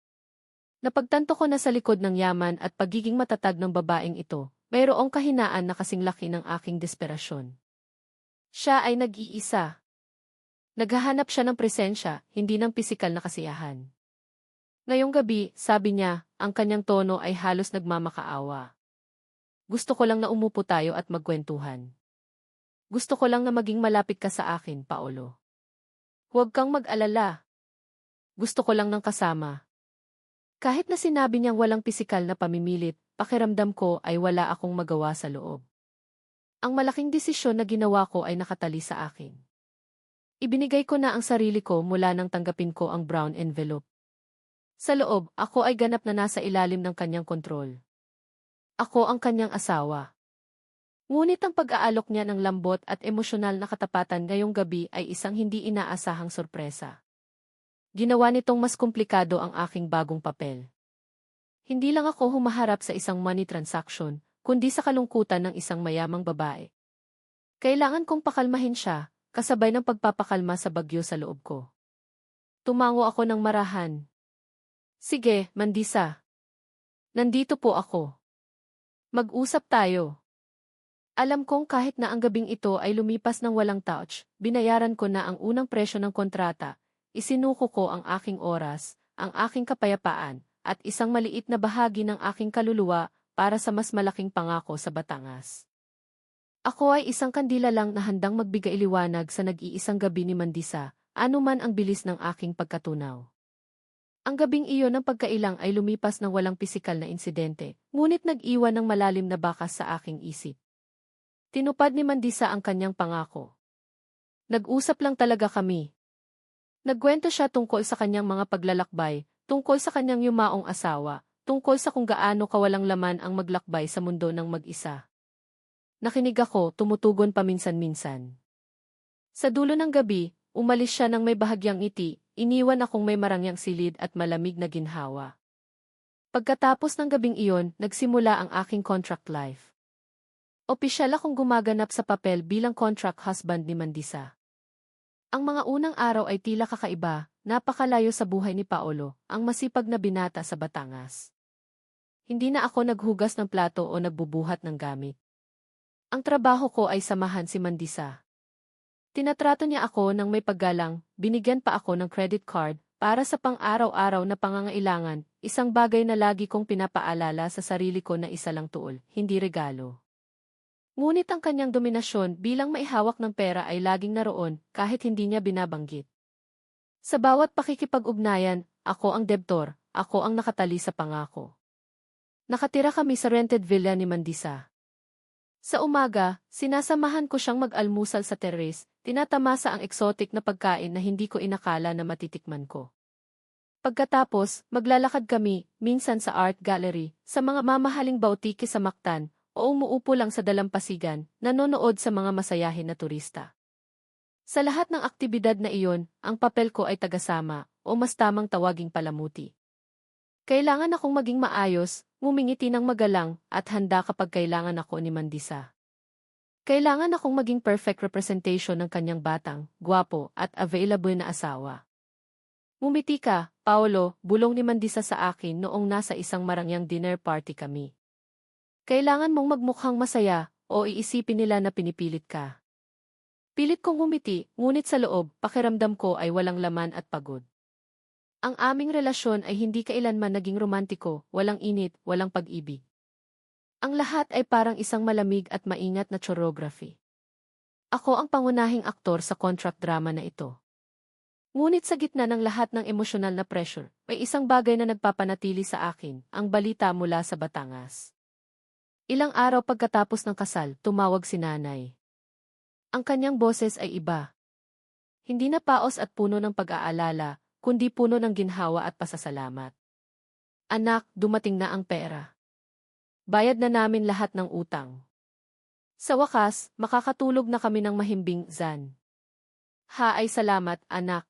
Napagtanto ko na sa likod ng yaman at pagiging matatag ng babaeng ito, mayroong kahinaan na kasing laki ng aking desperasyon. Siya ay nag-iisa. Naghahanap siya ng presensya, hindi ng pisikal na kasiyahan. Ngayong gabi, sabi niya, ang kanyang tono ay halos nagmamakaawa. Gusto ko lang na umupo tayo at magkwentuhan. Gusto ko lang na maging malapit ka sa akin, Paolo. Huwag kang mag-alala. Gusto ko lang ng kasama. Kahit na sinabi niyang walang pisikal na pamimilit, pakiramdam ko ay wala akong magawa sa loob. Ang malaking desisyon na ginawa ko ay nakatali sa akin. Ibinigay ko na ang sarili ko mula nang tanggapin ko ang brown envelope. Sa loob, ako ay ganap na nasa ilalim ng kanyang kontrol. Ako ang kanyang asawa. Ngunit ang pag-aalok niya ng lambot at emosyonal na katapatan ngayong gabi ay isang hindi inaasahang sorpresa. Ginawa nitong mas komplikado ang aking bagong papel. Hindi lang ako humaharap sa isang money transaction, kundi sa kalungkutan ng isang mayamang babae. Kailangan kong pakalmahin siya, kasabay ng pagpapakalma sa bagyo sa loob ko. Tumango ako ng marahan. Sige, Mandisa. Nandito po ako. Mag-usap tayo. Alam kong kahit na ang gabing ito ay lumipas ng walang touch, binayaran ko na ang unang presyo ng kontrata, isinuko ko ang aking oras, ang aking kapayapaan, at isang maliit na bahagi ng aking kaluluwa para sa mas malaking pangako sa Batangas. Ako ay isang kandila lang na handang magbigay liwanag sa nag-iisang gabi ni Mandisa, anuman ang bilis ng aking pagkatunaw. Ang gabing iyon ng pagkailang ay lumipas ng walang pisikal na insidente, ngunit nag-iwan ng malalim na bakas sa aking isip. Tinupad ni Mandisa ang kanyang pangako. Nag-usap lang talaga kami. Nagkwento siya tungkol sa kanyang mga paglalakbay, tungkol sa kanyang yumaong asawa, tungkol sa kung gaano kawalang laman ang maglakbay sa mundo ng mag-isa. Nakinig ako, tumutugon paminsan-minsan. Sa dulo ng gabi, umalis siya ng may bahagyang ngiti, iniwan akong may marangyang silid at malamig na ginhawa. Pagkatapos ng gabing iyon, nagsimula ang aking contract life. Opisyal akong gumaganap sa papel bilang contract husband ni Mandisa. Ang mga unang araw ay tila kakaiba, napakalayo sa buhay ni Paolo, ang masipag na binata sa Batangas. Hindi na ako naghugas ng plato o nagbubuhat ng gamit. Ang trabaho ko ay samahan si Mandisa. Tinatrato niya ako ng may paggalang, binigyan pa ako ng credit card para sa pang-araw-araw na pangangailangan, isang bagay na lagi kong pinapaalala sa sarili ko na isa lang tuol, hindi regalo. Ngunit ang kanyang dominasyon bilang maihawak ng pera ay laging naroon kahit hindi niya binabanggit. Sa bawat pakikipag-ugnayan, ako ang debtor, ako ang nakatali sa pangako. Nakatira kami sa rented villa ni Mandisa. Sa umaga, sinasamahan ko siyang mag-almusal sa terrace, tinatamasa ang exotic na pagkain na hindi ko inakala na matitikman ko. Pagkatapos, maglalakad kami, minsan sa art gallery, sa mga mamahaling bautike sa Mactan, o umuupo lang sa dalampasigan, nanonood sa mga masayahin na turista. Sa lahat ng aktibidad na iyon, ang papel ko ay tagasama, o mas tamang tawaging palamuti. Kailangan akong maging maayos, ngumingiti ng magalang, at handa kapag kailangan ako ni Mandisa. Kailangan akong maging perfect representation ng kanyang batang, gwapo, at available na asawa. Ngumiti ka, Paolo, bulong ni Mandisa sa akin noong nasa isang marangyang dinner party kami. Kailangan mong magmukhang masaya, o iisipin nila na pinipilit ka. Pilit kong ngumiti, ngunit sa loob, pakiramdam ko ay walang laman at pagod. Ang aming relasyon ay hindi kailanman naging romantiko, walang init, walang pag-ibig. Ang lahat ay parang isang malamig at maingat na choreography. Ako ang pangunahing aktor sa contract drama na ito. Ngunit sa gitna ng lahat ng emosyonal na pressure, may isang bagay na nagpapanatili sa akin, ang balita mula sa Batangas. Ilang araw pagkatapos ng kasal, tumawag si nanay. Ang kanyang boses ay iba. Hindi na paos at puno ng pag-aalala, kundi puno ng ginhawa at pasasalamat. Anak, dumating na ang pera. Bayad na namin lahat ng utang. Sa wakas, makakatulog na kami ng mahimbing, Zan. Ay salamat, anak.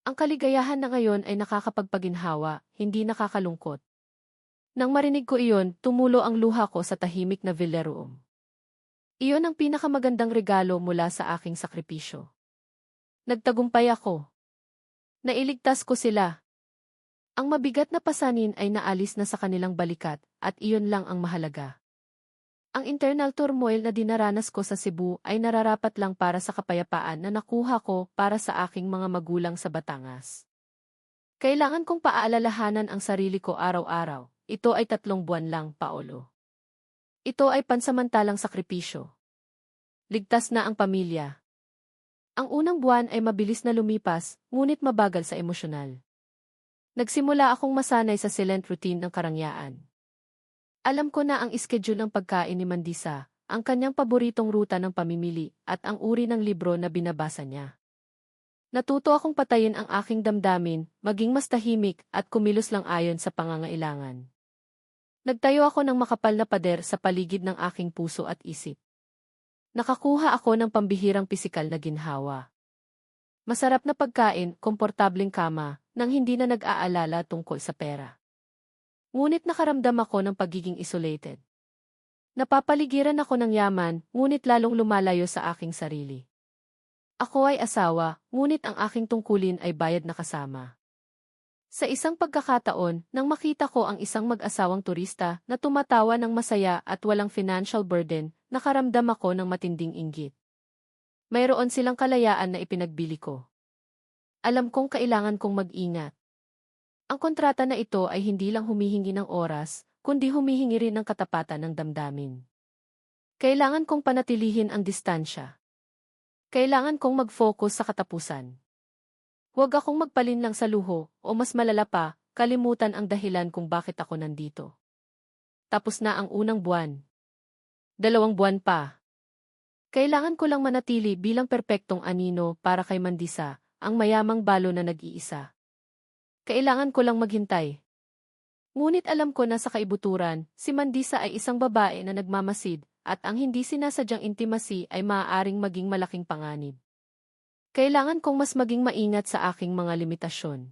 Ang kaligayahan na ngayon ay nakakapagpaginhawa, hindi nakakalungkot. Nang marinig ko iyon, tumulo ang luha ko sa tahimik na villa room. Iyon ang pinakamagandang regalo mula sa aking sakripisyo. Nagtagumpay ako. Nailigtas ko sila. Ang mabigat na pasanin ay naalis na sa kanilang balikat, at iyon lang ang mahalaga. Ang internal turmoil na dinaranas ko sa Cebu ay nararapat lang para sa kapayapaan na nakuha ko para sa aking mga magulang sa Batangas. Kailangan kong paaalalahanan ang sarili ko araw-araw. Ito ay 3 buwan lang, Paolo. Ito ay pansamantalang sakripisyo. Ligtas na ang pamilya. Ang unang buwan ay mabilis na lumipas, ngunit mabagal sa emosyonal. Nagsimula akong masanay sa silent routine ng karangyaan. Alam ko na ang schedule ng pagkain ni Mandisa, ang kanyang paboritong ruta ng pamimili, at ang uri ng libro na binabasa niya. Natuto akong patayin ang aking damdamin, maging mas tahimik, at kumilos lang ayon sa pangangailangan. Nagtayo ako ng makapal na pader sa paligid ng aking puso at isip. Nakakuha ako ng pambihirang pisikal na ginhawa. Masarap na pagkain, komportableng kama, nang hindi na nag-aalala tungkol sa pera. Ngunit nakaramdam ako ng pagiging isolated. Napapaligiran ako ng yaman, ngunit lalong lumalayo sa aking sarili. Ako ay asawa, ngunit ang aking tungkulin ay bayad na kasama. Sa isang pagkakataon, nang makita ko ang isang mag-asawang turista na tumatawa ng masaya at walang financial burden, nakaramdam ako ng matinding inggit. Mayroon silang kalayaan na ipinagbili ko. Alam kong kailangan kong mag-ingat. Ang kontrata na ito ay hindi lang humihingi ng oras, kundi humihingi rin ng katapatan ng damdamin. Kailangan kong panatilihin ang distansya. Kailangan kong mag-focus sa katapusan. Huwag akong magpalinlang sa luho, o mas malala pa, kalimutan ang dahilan kung bakit ako nandito. Tapos na ang unang buwan. 2 buwan pa. Kailangan ko lang manatili bilang perpektong anino para kay Mandisa, ang mayamang balo na nag-iisa. Kailangan ko lang maghintay. Ngunit alam ko na sa kaibuturan, si Mandisa ay isang babae na nagmamasid, at ang hindi sinasadyang intimacy ay maaaring maging malaking panganib. Kailangan kong mas maging maingat sa aking mga limitasyon.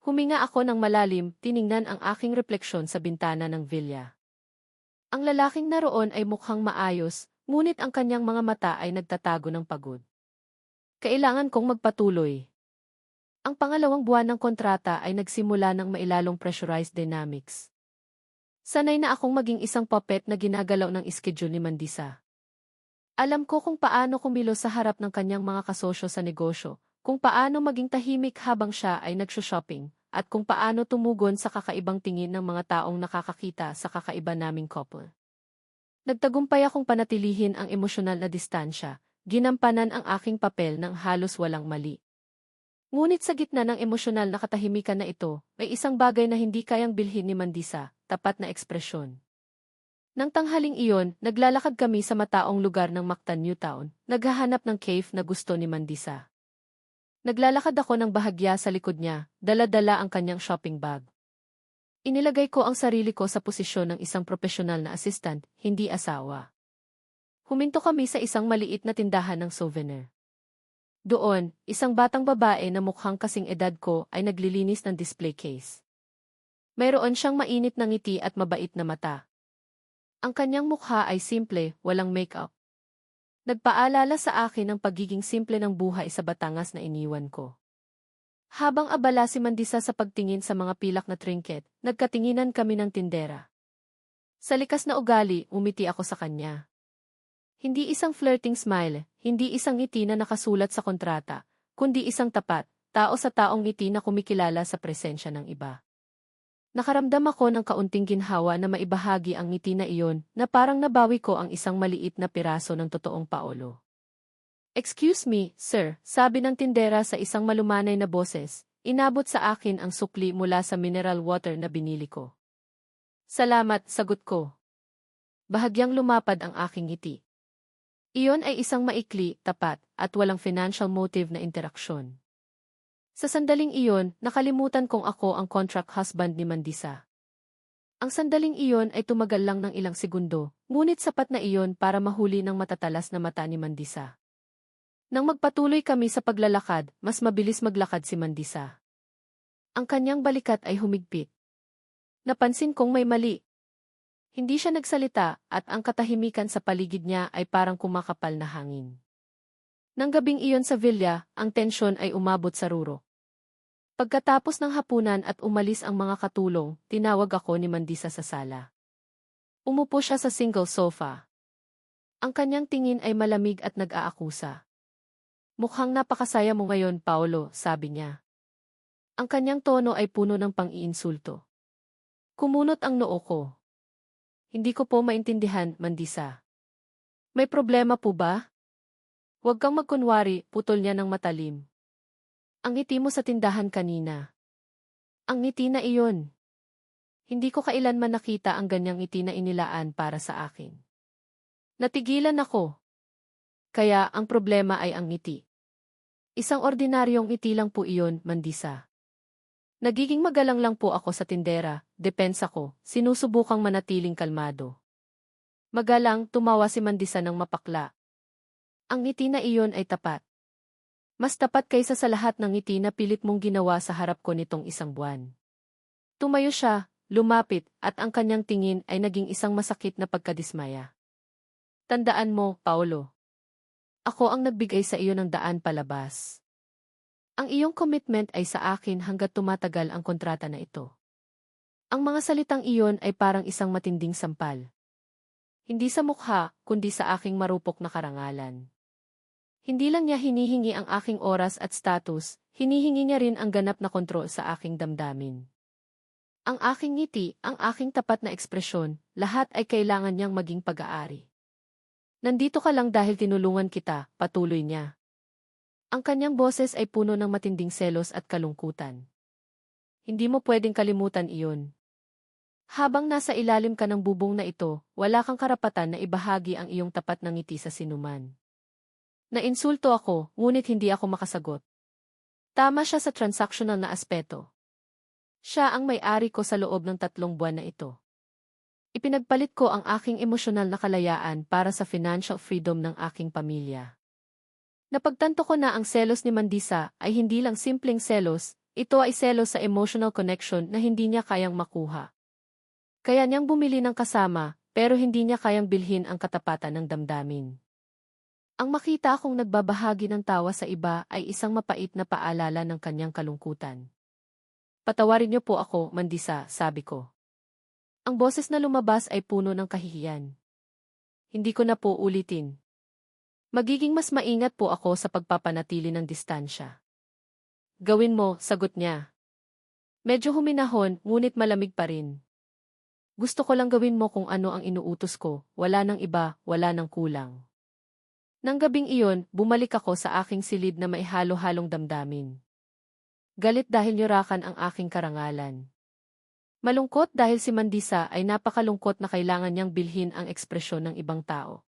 Huminga ako ng malalim, tiningnan ang aking refleksyon sa bintana ng villa. Ang lalaking naroon ay mukhang maayos, ngunit ang kanyang mga mata ay nagtatago ng pagod. Kailangan kong magpatuloy. Ang pangalawang buwan ng kontrata ay nagsimula ng mailalong pressurized dynamics. Sanay na akong maging isang puppet na ginagalaw ng schedule ni Mandisa. Alam ko kung paano kumilos sa harap ng kanyang mga kasosyo sa negosyo, kung paano maging tahimik habang siya ay nagsho-shopping, at kung paano tumugon sa kakaibang tingin ng mga taong nakakakita sa kakaiba naming couple. Nagtagumpay akong panatilihin ang emosyonal na distansya, ginampanan ang aking papel ng halos walang mali. Ngunit sa gitna ng emosyonal na katahimikan na ito, may isang bagay na hindi kayang bilhin ni Mandisa, tapat na ekspresyon. Nang tanghaling iyon, naglalakad kami sa mataong lugar ng Mactan, Newtown, naghahanap ng cave na gusto ni Mandisa. Naglalakad ako ng bahagya sa likod niya, dala-dala ang kanyang shopping bag. Inilagay ko ang sarili ko sa posisyon ng isang profesional na assistant, hindi asawa. Huminto kami sa isang maliit na tindahan ng souvenir. Doon, isang batang babae na mukhang kasing edad ko ay naglilinis ng display case. Mayroon siyang mainit na ngiti at mabait na mata. Ang kanyang mukha ay simple, walang makeup. Nagpaalala sa akin ng pagiging simple ng buhay sa Batangas na iniwan ko. Habang abala si Mandisa sa pagtingin sa mga pilak na trinket, nagkatinginan kami ng tindera. Sa likas na ugali, umiti ako sa kanya. Hindi isang flirting smile, hindi isang ngiti na nakasulat sa kontrata, kundi isang tapat, tao sa taong ngiti na kumikilala sa presensya ng iba. Nakaramdam ako ng kaunting ginhawa na maibahagi ang ngiti na iyon na parang nabawi ko ang isang maliit na piraso ng totoong Paolo. "Excuse me, sir," sabi ng tindera sa isang malumanay na boses, inabot sa akin ang sukli mula sa mineral water na binili ko. "Salamat," sagot ko. Bahagyang lumapad ang aking ngiti. Iyon ay isang maikli, tapat, at walang financial motive na interaksyon. Sa sandaling iyon, nakalimutan kong ako ang contract husband ni Mandisa. Ang sandaling iyon ay tumagal lang ng ilang segundo, ngunit sapat na iyon para mahuli ng matatalas na mata ni Mandisa. Nang magpatuloy kami sa paglalakad, mas mabilis maglakad si Mandisa. Ang kanyang balikat ay humigpit. Napansin kong may mali. Hindi siya nagsalita at ang katahimikan sa paligid niya ay parang kumakapal na hangin. Nang gabing iyon sa villa, ang tensyon ay umabot sa ruro. Pagkatapos ng hapunan at umalis ang mga katulong, tinawag ako ni Mandisa sa sala. Umupo siya sa single sofa. Ang kanyang tingin ay malamig at nag-aakusa. Mukhang napakasaya mo ngayon, Paolo, sabi niya. Ang kanyang tono ay puno ng pang-iinsulto. Kumunot ang noo ko. Hindi ko po maintindihan, Mandisa. May problema po ba? Huwag kang magkunwari, putol niya ng matalim. Ang ngiti mo sa tindahan kanina. Ang ngiti na iyon. Hindi ko kailanman nakita ang ganyang ngiti na inilaan para sa akin. Natigilan ako. Kaya ang problema ay ang ngiti. Isang ordinaryong ngiti lang po iyon, Mandisa. Nagiging magalang lang po ako sa tindera, depensa ko, sinusubukang manatiling kalmado. Magalang, tumawa si Mandisa ng mapakla. Ang ngiti na iyon ay tapat. Mas tapat kaysa sa lahat ng ngiti na pilit mong ginawa sa harap ko nitong isang buwan. Tumayo siya, lumapit, at ang kanyang tingin ay naging isang masakit na pagkadismaya. Tandaan mo, Paolo. Ako ang nagbigay sa iyo ng daan palabas. Ang iyong commitment ay sa akin hanggat tumatagal ang kontrata na ito. Ang mga salitang iyon ay parang isang matinding sampal. Hindi sa mukha, kundi sa aking marupok na karangalan. Hindi lang niya hinihingi ang aking oras at status, hinihingi niya rin ang ganap na kontrol sa aking damdamin. Ang aking ngiti, ang aking tapat na ekspresyon, lahat ay kailangan niyang maging pag-aari. Nandito ka lang dahil tinulungan kita, patuloy niya. Ang kanyang boses ay puno ng matinding selos at kalungkutan. Hindi mo pwedeng kalimutan iyon. Habang nasa ilalim ka ng bubong na ito, wala kang karapatan na ibahagi ang iyong tapat na ngiti sa sinuman. Nainsulto ako, ngunit hindi ako makasagot. Tama siya sa transactional na aspeto. Siya ang may-ari ko sa loob ng 3 buwan na ito. Ipinagpalit ko ang aking emosyonal na kalayaan para sa financial freedom ng aking pamilya. Napagtanto ko na ang selos ni Mandisa ay hindi lang simpleng selos, ito ay selos sa emotional connection na hindi niya kayang makuha. Kaya niyang bumili ng kasama, pero hindi niya kayang bilhin ang katapatan ng damdamin. Ang makita akong nagbabahagi ng tawa sa iba ay isang mapait na paalala ng kanyang kalungkutan. Patawarin niyo po ako, Mandisa, sabi ko. Ang boses na lumabas ay puno ng kahihiyan. Hindi ko na po ulitin. Magiging mas maingat po ako sa pagpapanatili ng distansya. Gawin mo, sagot niya. Medyo huminahon, ngunit malamig pa rin. Gusto ko lang gawin mo kung ano ang inuutos ko, wala nang iba, wala nang kulang. Nang gabing iyon, bumalik ako sa aking silid na may halo-halong damdamin. Galit dahil nyorakan ang aking karangalan. Malungkot dahil si Mandisa ay napakalungkot na kailangan niyang bilhin ang ekspresyon ng ibang tao.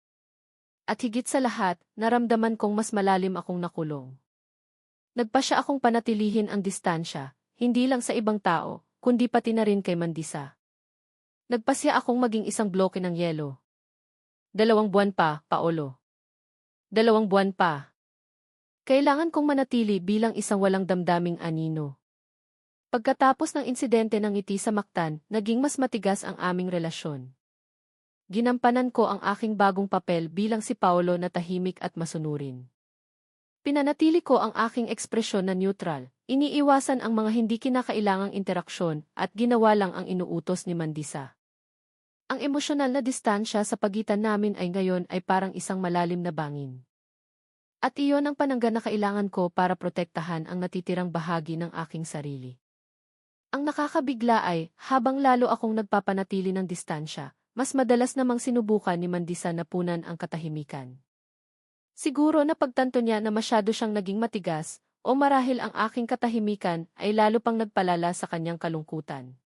At higit sa lahat, naramdaman kong mas malalim akong nakulong. Nagpasya akong panatilihin ang distansya, hindi lang sa ibang tao, kundi pati na rin kay Mandisa. Nagpasya akong maging isang bloke ng yelo. 2 buwan pa, Paolo. 2 buwan pa. Kailangan kong manatili bilang isang walang damdaming anino. Pagkatapos ng insidente ng ngiti sa Mactan, naging mas matigas ang aming relasyon. Ginampanan ko ang aking bagong papel bilang si Paolo na tahimik at masunurin. Pinanatili ko ang aking ekspresyon na neutral, iniiwasan ang mga hindi kinakailangang interaksyon at ginawa lang ang inuutos ni Mandisa. Ang emosyonal na distansya sa pagitan namin ay ngayon ay parang isang malalim na bangin. At iyon ang panangga na kailangan ko para protektahan ang natitirang bahagi ng aking sarili. Ang nakakabigla ay, habang lalo akong nagpapanatili ng distansya, mas madalas namang sinubukan ni Mandisa na punan ang katahimikan. Siguro na pagtanto niya na masyado siyang naging matigas, o marahil ang aking katahimikan ay lalo pang nagpalala sa kanyang kalungkutan.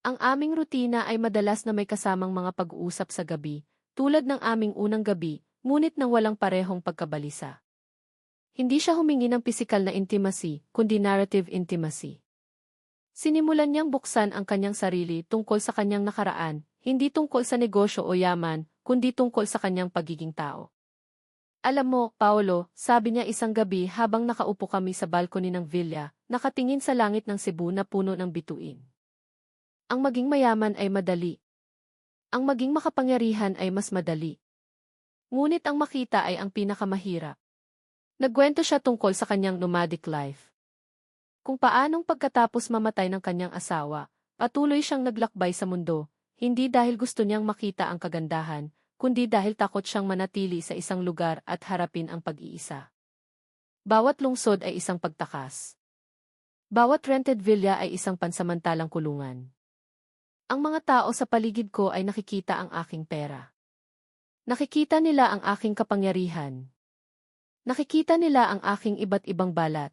Ang aming rutina ay madalas na may kasamang mga pag-uusap sa gabi, tulad ng aming unang gabi, ngunit nang walang parehong pagkabalisa. Hindi siya humingi ng pisikal na intimacy, kundi narrative intimacy. Sinimulan niyang buksan ang kanyang sarili tungkol sa kanyang nakaraan, hindi tungkol sa negosyo o yaman, kundi tungkol sa kanyang pagiging tao. Alam mo, Paolo, sabi niya isang gabi habang nakaupo kami sa balcony ng villa, nakatingin sa langit ng Cebu na puno ng bituin. Ang maging mayaman ay madali. Ang maging makapangyarihan ay mas madali. Ngunit ang makita ay ang pinakamahirap. Nagkwento siya tungkol sa kanyang nomadic life. Kung paanong pagkatapos mamatay ng kanyang asawa, patuloy siyang naglakbay sa mundo, hindi dahil gusto niyang makita ang kagandahan, kundi dahil takot siyang manatili sa isang lugar at harapin ang pag-iisa. Bawat lungsod ay isang pagtakas. Bawat rented villa ay isang pansamantalang kulungan. Ang mga tao sa paligid ko ay nakikita ang aking pera. Nakikita nila ang aking kapangyarihan. Nakikita nila ang aking iba't ibang balat.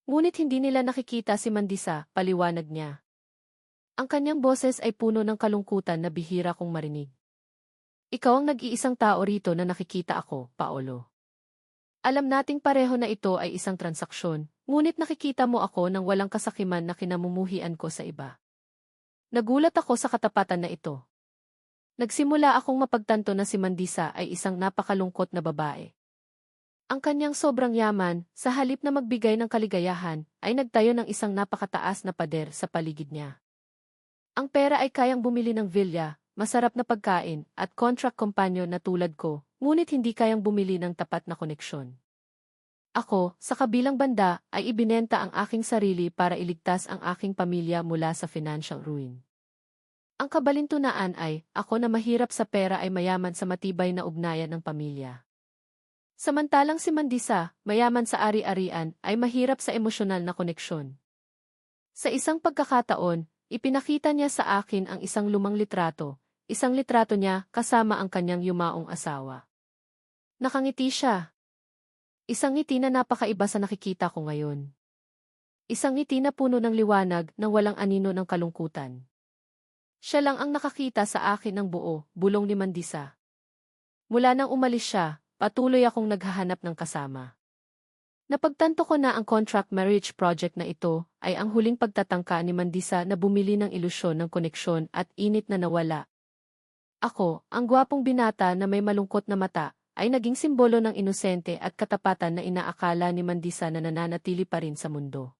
Ngunit hindi nila nakikita si Mandisa, paliwanag niya. Ang kanyang boses ay puno ng kalungkutan na bihira kong marinig. Ikaw ang nag-iisang tao rito na nakikita ako, Paolo. Alam nating pareho na ito ay isang transaksyon, ngunit nakikita mo ako ng walang kasakiman na kinamumuhian ko sa iba. Nagulat ako sa katapatan na ito. Nagsimula akong mapagtanto na si Mandisa ay isang napakalungkot na babae. Ang kanyang sobrang yaman, sa halip na magbigay ng kaligayahan, ay nagtayo ng isang napakataas na pader sa paligid niya. Ang pera ay kayang bumili ng villa, masarap na pagkain, at contract companion na tulad ko, ngunit hindi kayang bumili ng tapat na koneksyon. Ako, sa kabilang banda, ay ibinenta ang aking sarili para iligtas ang aking pamilya mula sa financial ruin. Ang kabalintunaan ay, ako na mahirap sa pera ay mayaman sa matibay na ugnayan ng pamilya. Samantalang si Mandisa, mayaman sa ari-arian, ay mahirap sa emosyonal na koneksyon. Sa isang pagkakataon, ipinakita niya sa akin ang isang lumang litrato niya kasama ang kanyang yumaong asawa. Nakangiti siya. Isang ngiti na napakaiba sa nakikita ko ngayon. Isang ngiti na puno ng liwanag nang walang anino ng kalungkutan. Siya lang ang nakakita sa akin ng buo, bulong ni Mandisa. Mula nang umalis siya, patuloy akong naghahanap ng kasama. Napagtanto ko na ang contract marriage project na ito ay ang huling pagtatangka ni Mandisa na bumili ng ilusyon ng koneksyon at init na nawala. Ako, ang gwapong binata na may malungkot na mata, ay naging simbolo ng inosente at katapatan na inaakala ni Mandisa na nananatili pa rin sa mundo.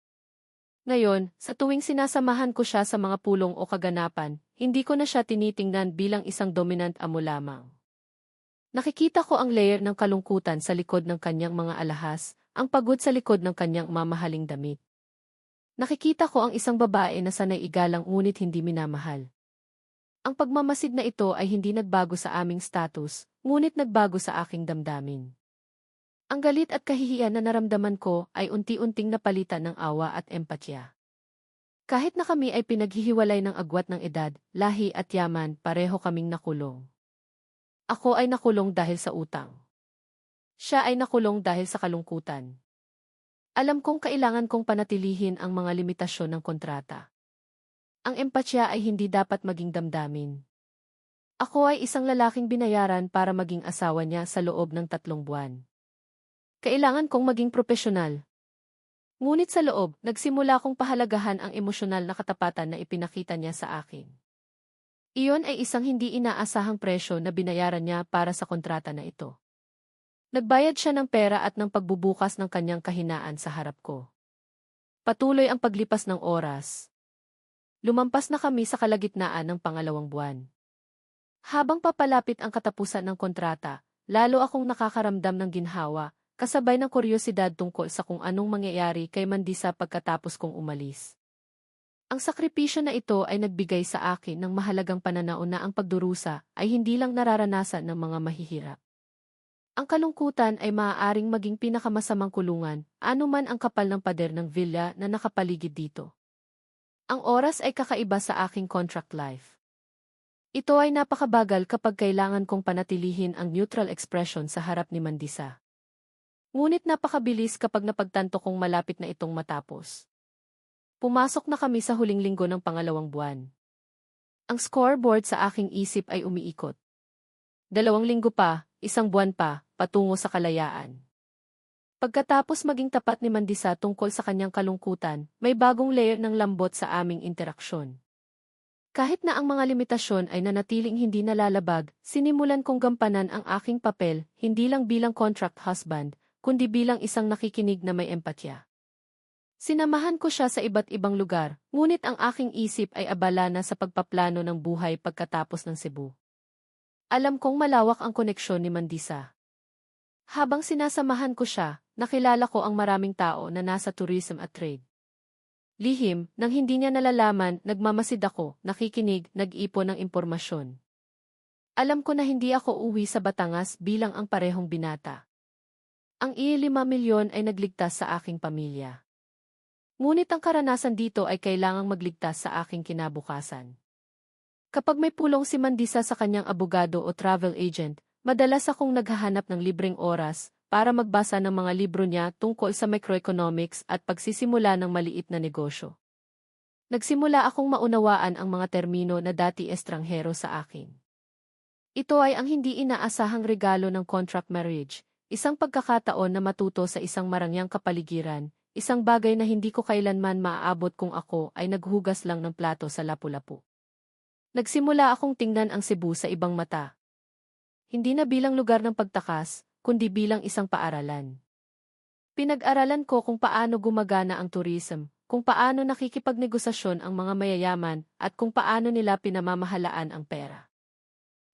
Ngayon, sa tuwing sinasamahan ko siya sa mga pulong o kaganapan, hindi ko na siya tinitingnan bilang isang dominant amo lamang. Nakikita ko ang layer ng kalungkutan sa likod ng kanyang mga alahas, ang pagod sa likod ng kanyang mamahaling damit. Nakikita ko ang isang babae na sanay igalang ngunit hindi minamahal. Ang pagmamasid na ito ay hindi nagbago sa aming status, ngunit nagbago sa aking damdamin. Ang galit at kahihiyan na naramdaman ko ay unti-unting napalitan ng awa at empatya. Kahit na kami ay pinaghihiwalay ng agwat ng edad, lahi at yaman, pareho kaming nakulong. Ako ay nakulong dahil sa utang. Siya ay nakulong dahil sa kalungkutan. Alam kong kailangan kong panatilihin ang mga limitasyon ng kontrata. Ang empatya ay hindi dapat maging damdamin. Ako ay isang lalaking binayaran para maging asawa niya sa loob ng 3 buwan. Kailangan kong maging propesyonal. Ngunit sa loob, nagsimula kong pahalagahan ang emosyonal na katapatan na ipinakita niya sa akin. Iyon ay isang hindi inaasahang presyo na binayaran niya para sa kontrata na ito. Nagbayad siya ng pera at ng pagbubukas ng kanyang kahinaan sa harap ko. Patuloy ang paglipas ng oras. Lumampas na kami sa kalagitnaan ng 2 buwan. Habang papalapit ang katapusan ng kontrata, lalo akong nakakaramdam ng ginhawa, kasabay ng kuryosidad tungkol sa kung anong mangyayari kay Mandisa pagkatapos kong umalis. Ang sakripisyo na ito ay nagbigay sa akin ng mahalagang pananaw na ang pagdurusa ay hindi lang nararanasan ng mga mahihirap. Ang kalungkutan ay maaaring maging pinakamasamang kulungan, anuman ang kapal ng pader ng villa na nakapaligid dito. Ang oras ay kakaiba sa aking contract life. Ito ay napakabagal kapag kailangan kong panatilihin ang neutral expression sa harap ni Mandisa. Ngunit napakabilis kapag napagtanto kong malapit na itong matapos. Pumasok na kami sa huling linggo ng 2 buwan. Ang scoreboard sa aking isip ay umiikot. 2 linggo pa, 1 buwan pa, patungo sa kalayaan. Pagkatapos maging tapat ni Mandisa tungkol sa kanyang kalungkutan, may bagong layer ng lambot sa aming interaksyon. Kahit na ang mga limitasyon ay nanatiling hindi nalalabag, sinimulan kong gampanan ang aking papel, hindi lang bilang contract husband, kundi bilang isang nakikinig na may empatya. Sinamahan ko siya sa iba't ibang lugar, ngunit ang aking isip ay abala na sa pagpaplano ng buhay pagkatapos ng Cebu. Alam kong malawak ang koneksyon ni Mandisa. Habang sinasamahan ko siya, nakilala ko ang maraming tao na nasa tourism at trade. Lihim, nang hindi niya nalalaman, nagmamasid ako, nakikinig, nag-ipon ng impormasyon. Alam ko na hindi ako uwi sa Batangas bilang ang parehong binata. Ang I-5 milyon ay nagligtas sa aking pamilya. Ngunit ang karanasan dito ay kailangang magligtas sa aking kinabukasan. Kapag may pulong si Mandisa sa kanyang abogado o travel agent, madalas akong naghahanap ng libreng oras para magbasa ng mga libro niya tungkol sa microeconomics at pagsisimula ng maliit na negosyo. Nagsimula akong maunawaan ang mga termino na dati estranghero sa akin. Ito ay ang hindi inaasahang regalo ng contract marriage, isang pagkakataon na matuto sa isang marangyang kapaligiran, isang bagay na hindi ko kailanman maaabot kung ako ay naghugas lang ng plato sa Lapu-Lapu. Nagsimula akong tingnan ang Cebu sa ibang mata. Hindi na bilang lugar ng pagtakas, kundi bilang isang paaralan. Pinag-aralan ko kung paano gumagana ang tourism, kung paano nakikipagnegosasyon ang mga mayayaman, at kung paano nila pinamamahalaan ang pera.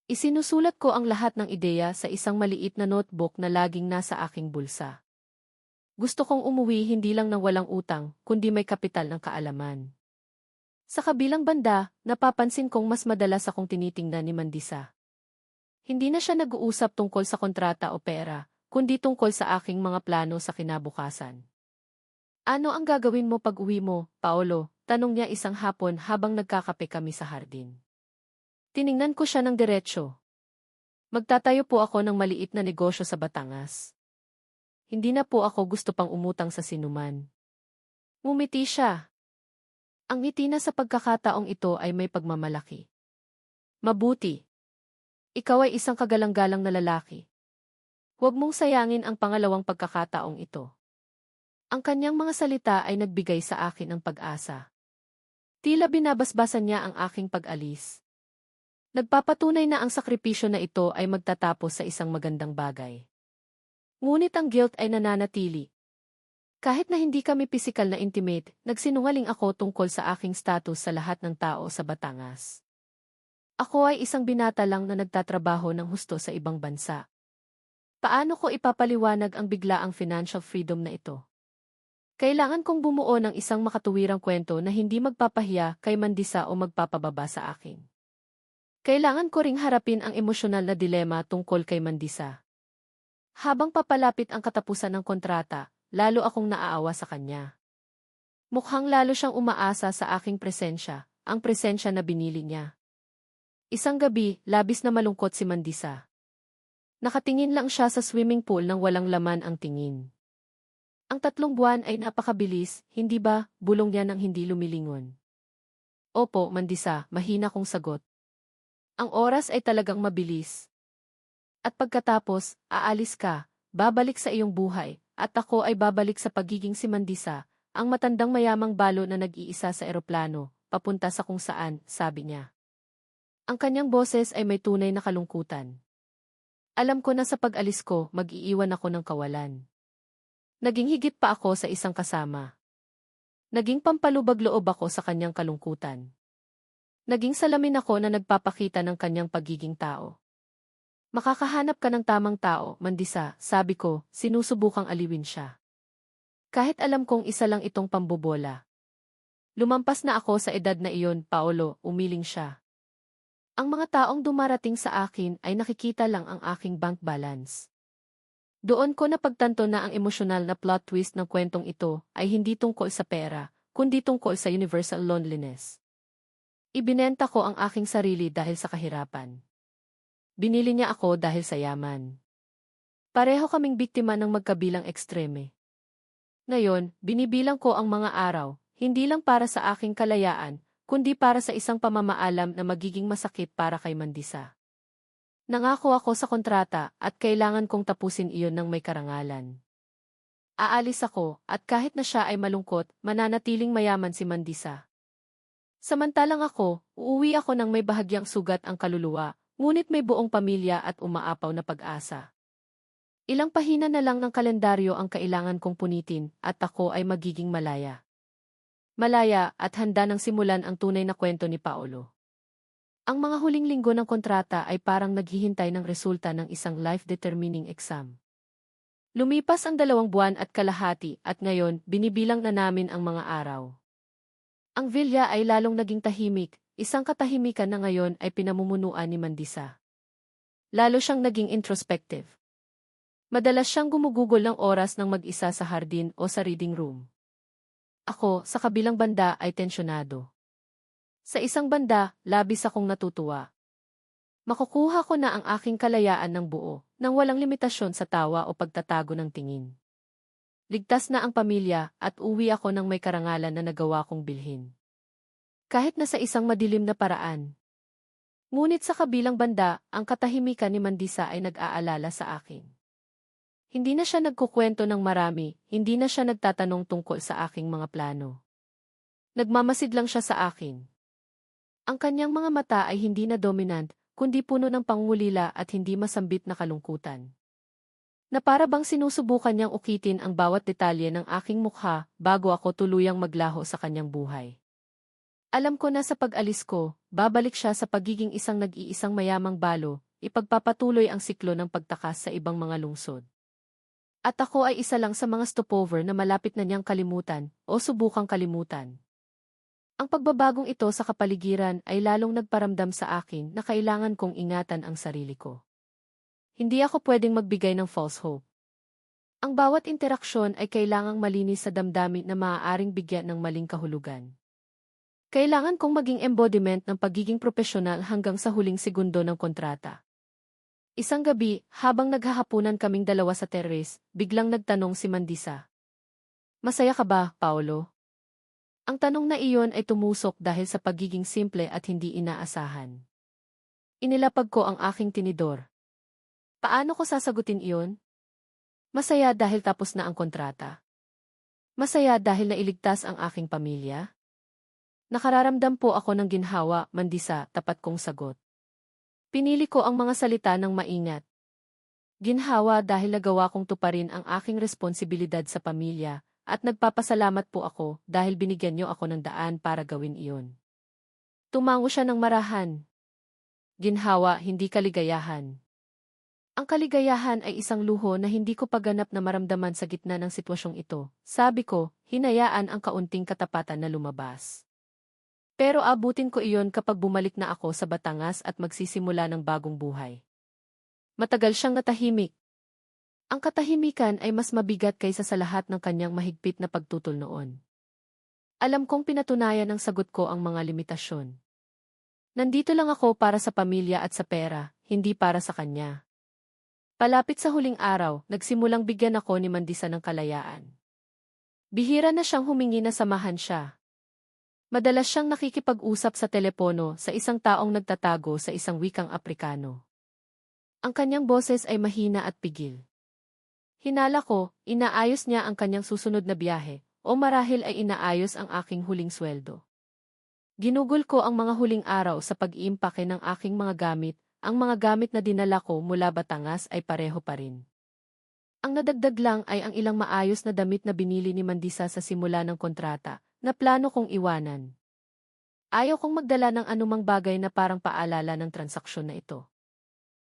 Isinusulat ko ang lahat ng ideya sa isang maliit na notebook na laging nasa aking bulsa. Gusto kong umuwi hindi lang ng walang utang, kundi may kapital ng kaalaman. Sa kabilang banda, napapansin kong mas madalas akong tinitingnan ni Mandisa. Hindi na siya nag-uusap tungkol sa kontrata o pera, kundi tungkol sa aking mga plano sa kinabukasan. Ano ang gagawin mo pag-uwi mo, Paolo? Tanong niya isang hapon habang nagkakape kami sa hardin. Tiningnan ko siya ng diretsyo. Magtatayo po ako ng maliit na negosyo sa Batangas. Hindi na po ako gusto pang umutang sa sinuman. Ngumiti siya. Ang ngiti na sa pagkakataong ito ay may pagmamalaki. Mabuti. Ikaw ay isang kagalang-galang na lalaki. Huwag mong sayangin ang pangalawang pagkakataong ito. Ang kanyang mga salita ay nagbigay sa akin ng pag-asa. Tila binabasbasan niya ang aking pag-alis. Nagpapatunay na ang sakripisyo na ito ay magtatapos sa isang magandang bagay. Ngunit ang guilt ay nananatili. Kahit na hindi kami pisikal na intimate, nagsinungaling ako tungkol sa aking status sa lahat ng tao sa Batangas. Ako ay isang binata lang na nagtatrabaho ng husto sa ibang bansa. Paano ko ipapaliwanag ang biglaang financial freedom na ito? Kailangan kong bumuo ng isang makatuwirang kwento na hindi magpapahiya kay Mandisa o magpapababa sa akin. Kailangan ko ring harapin ang emosyonal na dilema tungkol kay Mandisa. Habang papalapit ang katapusan ng kontrata, lalo akong naaawa sa kanya. Mukhang lalo siyang umaasa sa aking presensya, ang presensya na binili niya. Isang gabi, labis na malungkot si Mandisa. Nakatingin lang siya sa swimming pool nang walang laman ang tingin. Ang 3 buwan ay napakabilis, hindi ba? Bulong niya nang hindi lumilingon. Opo, Mandisa, mahina kong sagot. Ang oras ay talagang mabilis. At pagkatapos, aalis ka, babalik sa iyong buhay, at ako ay babalik sa pagiging si Mandisa, ang matandang mayamang balo na nag-iisa sa eroplano, papunta sa kung saan, sabi niya. Ang kanyang boses ay may tunay na kalungkutan. Alam ko na sa pag-alis ko, mag-iiwan ako ng kawalan. Naging higit pa ako sa isang kasama. Naging pampalubag-loob ako sa kanyang kalungkutan. Naging salamin ako na nagpapakita ng kanyang pagiging tao. Makakahanap ka ng tamang tao, Mandisa, sabi ko, sinusubukang aliwin siya. Kahit alam kong isa lang itong pambobola. Lumampas na ako sa edad na iyon, Paolo, umiling siya. Ang mga taong dumarating sa akin ay nakikita lang ang aking bank balance. Doon ko napagtanto na ang emosyonal na plot twist ng kwentong ito ay hindi tungkol sa pera, kundi tungkol sa universal loneliness. Ibinenta ko ang aking sarili dahil sa kahirapan. Binili niya ako dahil sa yaman. Pareho kaming biktima ng magkabilang ekstreme. Ngayon, binibilang ko ang mga araw, hindi lang para sa aking kalayaan, kundi para sa isang pamamaalam na magiging masakit para kay Mandisa. Nangako ako sa kontrata at kailangan kong tapusin iyon ng may karangalan. Aalis ako at kahit na siya ay malungkot, mananatiling mayaman si Mandisa. Samantalang ako, uuwi ako ng may bahagyang sugat ang kaluluwa, ngunit may buong pamilya at umaapaw na pag-asa. Ilang pahina na lang ng kalendaryo ang kailangan kong punitin at ako ay magiging malaya. Malaya at handa nang simulan ang tunay na kwento ni Paolo. Ang mga huling linggo ng kontrata ay parang naghihintay ng resulta ng isang life-determining exam. Lumipas ang 2 buwan at kalahati at ngayon binibilang na namin ang mga araw. Ang villa ay lalong naging tahimik, isang katahimikan na ngayon ay pinamumunuan ni Mandisa. Lalo siyang naging introspective. Madalas siyang gumugugol ng oras ng mag-isa sa hardin o sa reading room. Ako, sa kabilang banda ay tensyonado. Sa isang banda, labis akong natutuwa. Makukuha ko na ang aking kalayaan ng buo, nang walang limitasyon sa tawa o pagtatago ng tingin. Ligtas na ang pamilya at uwi ako ng may karangalan na nagawa kong bilhin. Kahit na sa isang madilim na paraan. Ngunit sa kabilang banda, ang katahimikan ni Mandisa ay nag-aalala sa akin. Hindi na siya nagkukwento ng marami, hindi na siya nagtatanong tungkol sa aking mga plano. Nagmamasid lang siya sa akin. Ang kanyang mga mata ay hindi na dominant, kundi puno ng pangungulila at hindi masambit na kalungkutan. Na para bang sinusubukan niyang ukitin ang bawat detalye ng aking mukha bago ako tuluyang maglaho sa kanyang buhay. Alam ko na sa pag-alis ko, babalik siya sa pagiging isang nag-iisang mayamang balo, ipagpapatuloy ang siklo ng pagtakas sa ibang mga lungsod. At ako ay isa lang sa mga stopover na malapit na niyang kalimutan o subukang kalimutan. Ang pagbabagong ito sa kapaligiran ay lalong nagparamdam sa akin na kailangan kong ingatan ang sarili ko. Hindi ako pwedeng magbigay ng false hope. Ang bawat interaksyon ay kailangang malinis sa damdamin na maaaring bigyan ng maling kahulugan. Kailangan kong maging embodiment ng pagiging profesional hanggang sa huling segundo ng kontrata. Isang gabi, habang naghahapunan kaming dalawa sa terrace, biglang nagtanong si Mandisa. Masaya ka ba, Paolo? Ang tanong na iyon ay tumusok dahil sa pagiging simple at hindi inaasahan. Inilapag ko ang aking tinidor. Paano ko sasagutin iyon? Masaya dahil tapos na ang kontrata. Masaya dahil nailigtas ang aking pamilya. Nakararamdam po ako ng ginhawa, Mandisa, tapat kong sagot. Pinili ko ang mga salita ng maingat. Ginhawa dahil nagawa kong tuparin ang aking responsibilidad sa pamilya, at nagpapasalamat po ako dahil binigyan niyo ako ng daan para gawin iyon. Tumango siya ng marahan. Ginhawa, hindi kaligayahan. Ang kaligayahan ay isang luho na hindi ko paganap na maramdaman sa gitna ng sitwasyong ito. Sabi ko, hinayaan ang kaunting katapatan na lumabas. Pero abutin ko iyon kapag bumalik na ako sa Batangas at magsisimula ng bagong buhay. Matagal siyang natahimik. Ang katahimikan ay mas mabigat kaysa sa lahat ng kanyang mahigpit na pagtutol noon. Alam kong pinatunayan ng sagot ko ang mga limitasyon. Nandito lang ako para sa pamilya at sa pera, hindi para sa kanya. Palapit sa huling araw, nagsimulang bigyan ako ni Mandisa ng kalayaan. Bihira na siyang humingi na samahan siya. Madalas siyang nakikipag-usap sa telepono sa isang taong nagtatago sa isang wikang Aprikano. Ang kanyang boses ay mahina at pigil. Hinala ko, inaayos niya ang kanyang susunod na biyahe, o marahil ay inaayos ang aking huling sweldo. Ginugol ko ang mga huling araw sa pag-iimpake ng aking mga gamit, ang mga gamit na dinala ko mula Batangas ay pareho pa rin. Ang nadagdag lang ay ang ilang maayos na damit na binili ni Mandisa sa simula ng kontrata, na plano kong iwanan. Ayaw kong magdala ng anumang bagay na parang paalala ng transaksyon na ito.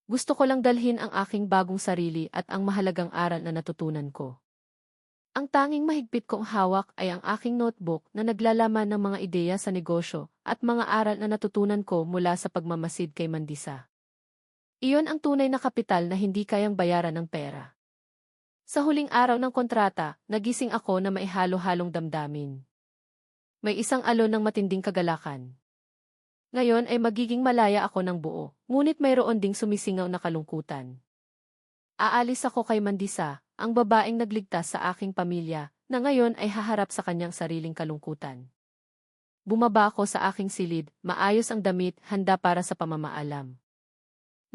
Gusto ko lang dalhin ang aking bagong sarili at ang mahalagang aral na natutunan ko. Ang tanging mahigpit kong hawak ay ang aking notebook na naglalaman ng mga ideya sa negosyo at mga aral na natutunan ko mula sa pagmamasid kay Mandisa. Iyon ang tunay na kapital na hindi kayang bayaran ng pera. Sa huling araw ng kontrata, nagising ako na maihalo-halong damdamin. May isang alon ng matinding kagalakan. Ngayon ay magiging malaya ako ng buo, ngunit mayroon ding sumisingaw na kalungkutan. Aalis ako kay Mandisa, ang babaeng nagligtas sa aking pamilya, na ngayon ay haharap sa kanyang sariling kalungkutan. Bumaba ako sa aking silid, maayos ang damit, handa para sa pamamaalam.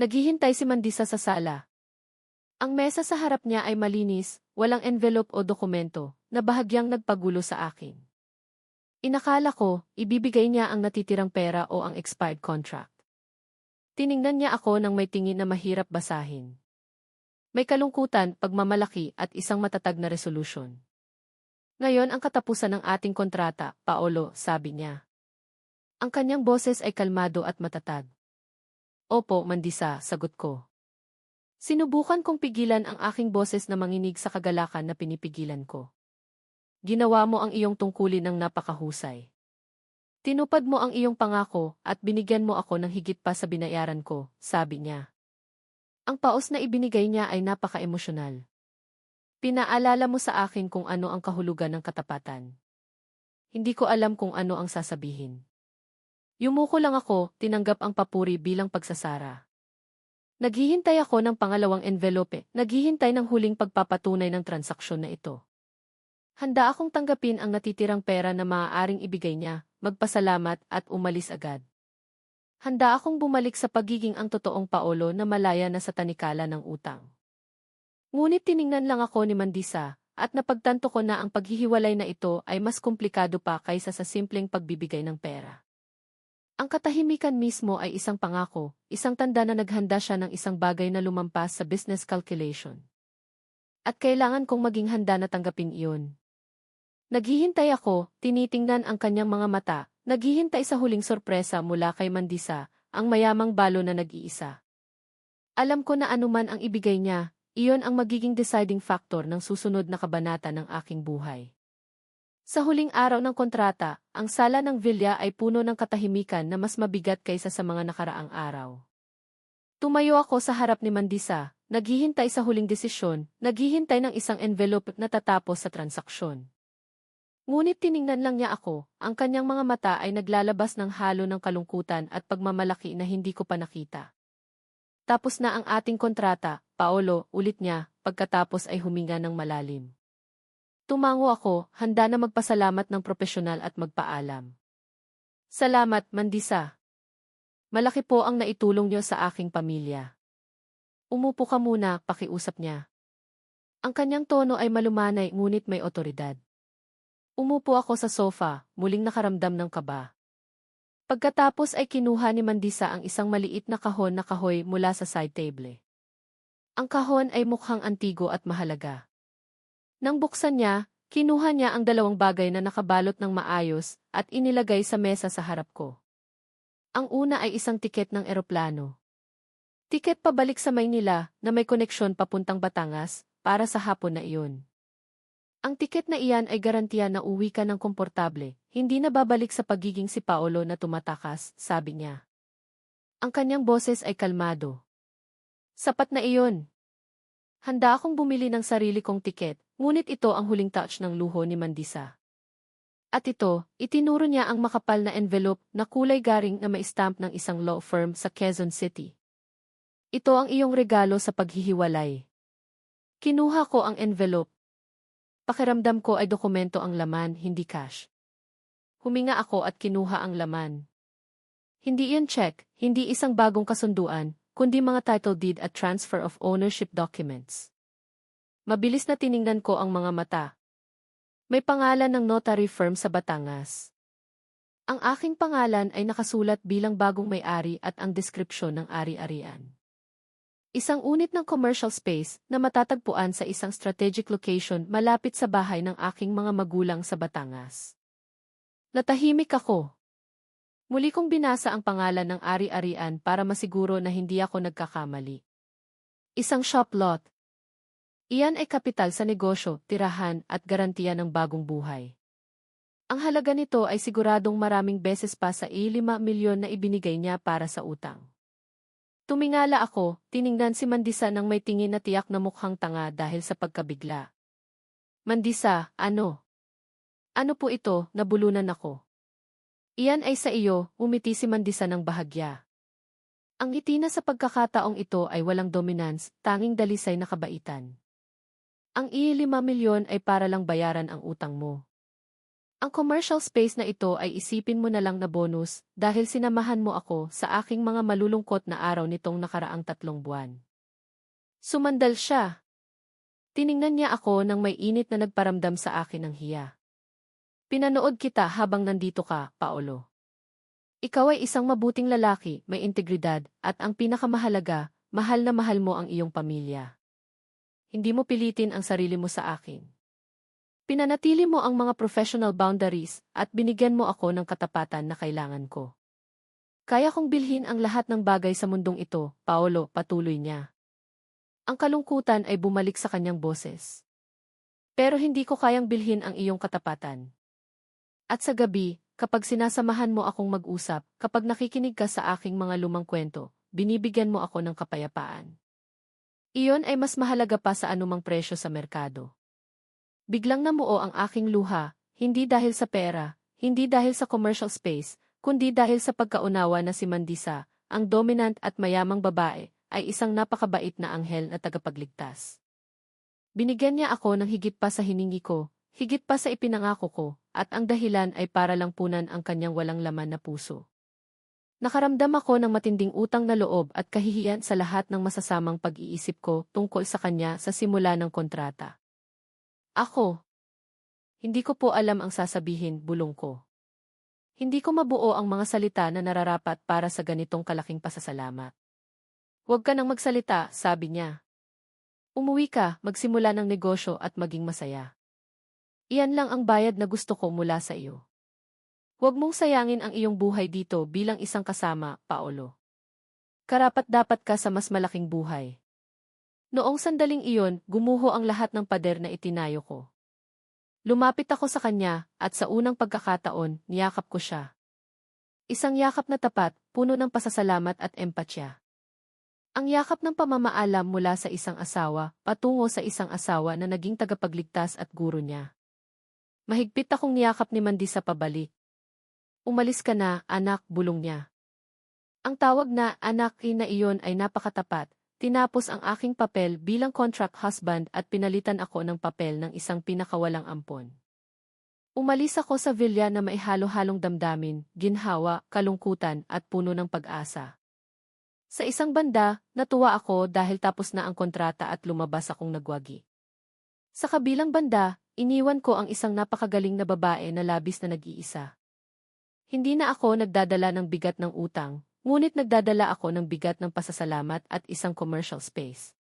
Naghihintay si Mandisa sa sala. Ang mesa sa harap niya ay malinis, walang envelope o dokumento, na bahagyang nagpagulo sa akin. Inakala ko, ibibigay niya ang natitirang pera o ang expired contract. Tiningnan niya ako nang may tingin na mahirap basahin. May kalungkutan, pagmamalaki at isang matatag na resolusyon. Ngayon ang katapusan ng ating kontrata, Paolo, sabi niya. Ang kanyang boses ay kalmado at matatag. Opo, Mandisa, sagot ko. Sinubukan kong pigilan ang aking boses na manginig sa kagalakan na pinipigilan ko. Ginawa mo ang iyong tungkulin ng napakahusay. Tinupad mo ang iyong pangako at binigyan mo ako ng higit pa sa binayaran ko, sabi niya. Ang paos na ibinigay niya ay napaka-emosyonal. Pinaalala mo sa akin kung ano ang kahulugan ng katapatan. Hindi ko alam kung ano ang sasabihin. Yumuko lang ako, tinanggap ang papuri bilang pagsasara. Naghihintay ako ng pangalawang envelope, naghihintay ng huling pagpapatunay ng transaksyon na ito. Handa akong tanggapin ang natitirang pera na maaaring ibigay niya, magpasalamat at umalis agad. Handa akong bumalik sa pagiging ang totoong Paolo na malaya na sa tanikala ng utang. Ngunit tiningnan lang ako ni Mandisa, at napagtanto ko na ang paghihiwalay na ito ay mas komplikado pa kaysa sa simpleng pagbibigay ng pera. Ang katahimikan mismo ay isang pangako, isang tanda na naghanda siya ng isang bagay na lumampas sa business calculation. At kailangan kong maging handa na tanggapin iyon. Naghihintay ako, tinitingnan ang kanyang mga mata, naghihintay sa huling sorpresa mula kay Mandisa, ang mayamang balo na nag-iisa. Alam ko na anuman ang ibigay niya, iyon ang magiging deciding factor ng susunod na kabanata ng aking buhay. Sa huling araw ng kontrata, ang sala ng villa ay puno ng katahimikan na mas mabigat kaysa sa mga nakaraang araw. Tumayo ako sa harap ni Mandisa, naghihintay sa huling desisyon, naghihintay ng isang envelope na tatapos sa transaksyon. Ngunit tiningnan lang niya ako, ang kanyang mga mata ay naglalabas ng halo ng kalungkutan at pagmamalaki na hindi ko pa nakita. Tapos na ang ating kontrata, Paolo, ulit niya, pagkatapos ay huminga ng malalim. Tumango ako, handa na magpasalamat ng propesyonal at magpaalam. Salamat, Mandisa. Malaki po ang naitulong niyo sa aking pamilya. Umupo ka muna, pakiusap niya. Ang kanyang tono ay malumanay ngunit may otoridad. Umupo ako sa sofa, muling nakaramdam ng kaba. Pagkatapos ay kinuha ni Mandisa ang isang maliit na kahon na kahoy mula sa side table. Ang kahon ay mukhang antigo at mahalaga. Nang buksan niya, kinuha niya ang dalawang bagay na nakabalot ng maayos at inilagay sa mesa sa harap ko. Ang una ay isang tiket ng eroplano. Tiket pabalik sa Maynila na may koneksyon papuntang Batangas para sa hapon na iyon. Ang tiket na iyan ay garantiya na uwi ka ng komportable, hindi na babalik sa pagiging si Paolo na tumatakas, sabi niya. Ang kanyang boses ay kalmado. Sapat na iyon. Handa akong bumili ng sarili kong tiket, ngunit ito ang huling touch ng luho ni Mandisa. At ito, itinuro niya ang makapal na envelope na kulay garing na may stamp ng isang law firm sa Quezon City. Ito ang iyong regalo sa paghihiwalay. Kinuha ko ang envelope. Pakiramdam ko ay dokumento ang laman, hindi cash. Huminga ako at kinuha ang laman. Hindi iyon check, hindi isang bagong kasunduan, kundi mga title deed at transfer of ownership documents. Mabilis na tiningnan ko ang mga mata. May pangalan ng notary firm sa Batangas. Ang aking pangalan ay nakasulat bilang bagong may-ari at ang deskripsyon ng ari-arian. Isang unit ng commercial space na matatagpuan sa isang strategic location malapit sa bahay ng aking mga magulang sa Batangas. Natahimik ako. Muli kong binasa ang pangalan ng ari-arian para masiguro na hindi ako nagkakamali. Isang shop lot. Iyan ay kapital sa negosyo, tirahan at garantiya ng bagong buhay. Ang halaga nito ay siguradong maraming beses pa sa 5 milyon na ibinigay niya para sa utang. Tumingala ako, tiningnan si Mandisa nang may tingin na tiyak na mukhang tanga dahil sa pagkabigla. Mandisa, ano? Ano po ito, nabulunan ako. Iyan ay sa iyo, umiti si Mandisa ng bahagya. Ang ngiti na sa pagkakataong ito ay walang dominance, tanging dalisay na kabaitan. Ang 5 milyon ay para lang bayaran ang utang mo. Ang commercial space na ito ay isipin mo na lang na bonus dahil sinamahan mo ako sa aking mga malulungkot na araw nitong nakaraang 3 buwan. Sumandal siya. Tiningnan niya ako nang may init na nagparamdam sa akin ng hiya. Pinanood kita habang nandito ka, Paolo. Ikaw ay isang mabuting lalaki, may integridad, at ang pinakamahalaga, mahal na mahal mo ang iyong pamilya. hindi mo pilitin ang sarili mo sa akin. Pinanatili mo ang mga professional boundaries at binigyan mo ako ng katapatan na kailangan ko. Kaya kong bilhin ang lahat ng bagay sa mundong ito, Paolo, patuloy niya. Ang kalungkutan ay bumalik sa kanyang boses. Pero hindi ko kayang bilhin ang iyong katapatan. At sa gabi, kapag sinasamahan mo akong mag-usap, kapag nakikinig ka sa aking mga lumang kwento, binibigyan mo ako ng kapayapaan. Iyon ay mas mahalaga pa sa anumang presyo sa merkado. Biglang namuo ang aking luha, hindi dahil sa pera, hindi dahil sa commercial space, kundi dahil sa pagkaunawa na si Mandisa, ang dominant at mayamang babae, ay isang napakabait na anghel na tagapagligtas. Binigyan niya ako ng higit pa sa hiningi ko, higit pa sa ipinangako ko, at ang dahilan ay para lang punan ang kanyang walang laman na puso. Nakaramdam ako ng matinding utang na loob at kahihiyan sa lahat ng masasamang pag-iisip ko tungkol sa kanya sa simula ng kontrata. Ako. Hindi ko po alam ang sasabihin, bulong ko. Hindi ko mabuo ang mga salita na nararapat para sa ganitong kalaking pasasalamat. Huwag ka nang magsalita, sabi niya. Umuwi ka, magsimula ng negosyo at maging masaya. Iyan lang ang bayad na gusto ko mula sa iyo. Huwag mong sayangin ang iyong buhay dito bilang isang kasama, Paolo. Karapat-dapat ka sa mas malaking buhay. Noong sandaling iyon, gumuho ang lahat ng pader na itinayo ko. Lumapit ako sa kanya, at sa unang pagkakataon, niyakap ko siya. Isang yakap na tapat, puno ng pasasalamat at empatya. Ang yakap ng pamamaalam mula sa isang asawa, patungo sa isang asawa na naging tagapagligtas at guro niya. Mahigpit akong niyakap ni Mandisa pabalik. Umalis ka na, anak, bulong niya. Ang tawag na anak na iyon ay napakatapat. Tinapos ang aking papel bilang contract husband at pinalitan ako ng papel ng isang pinakawalang ampon. Umalis ako sa villa na may halo-halong damdamin, ginhawa, kalungkutan at puno ng pag-asa. Sa isang banda, natuwa ako dahil tapos na ang kontrata at lumabas akong nagwagi. Sa kabilang banda, iniwan ko ang isang napakagaling na babae na labis na nag-iisa. Hindi na ako nagdadala ng bigat ng utang, ngunit nagdadala ako ng bigat ng pasasalamat at isang commercial space.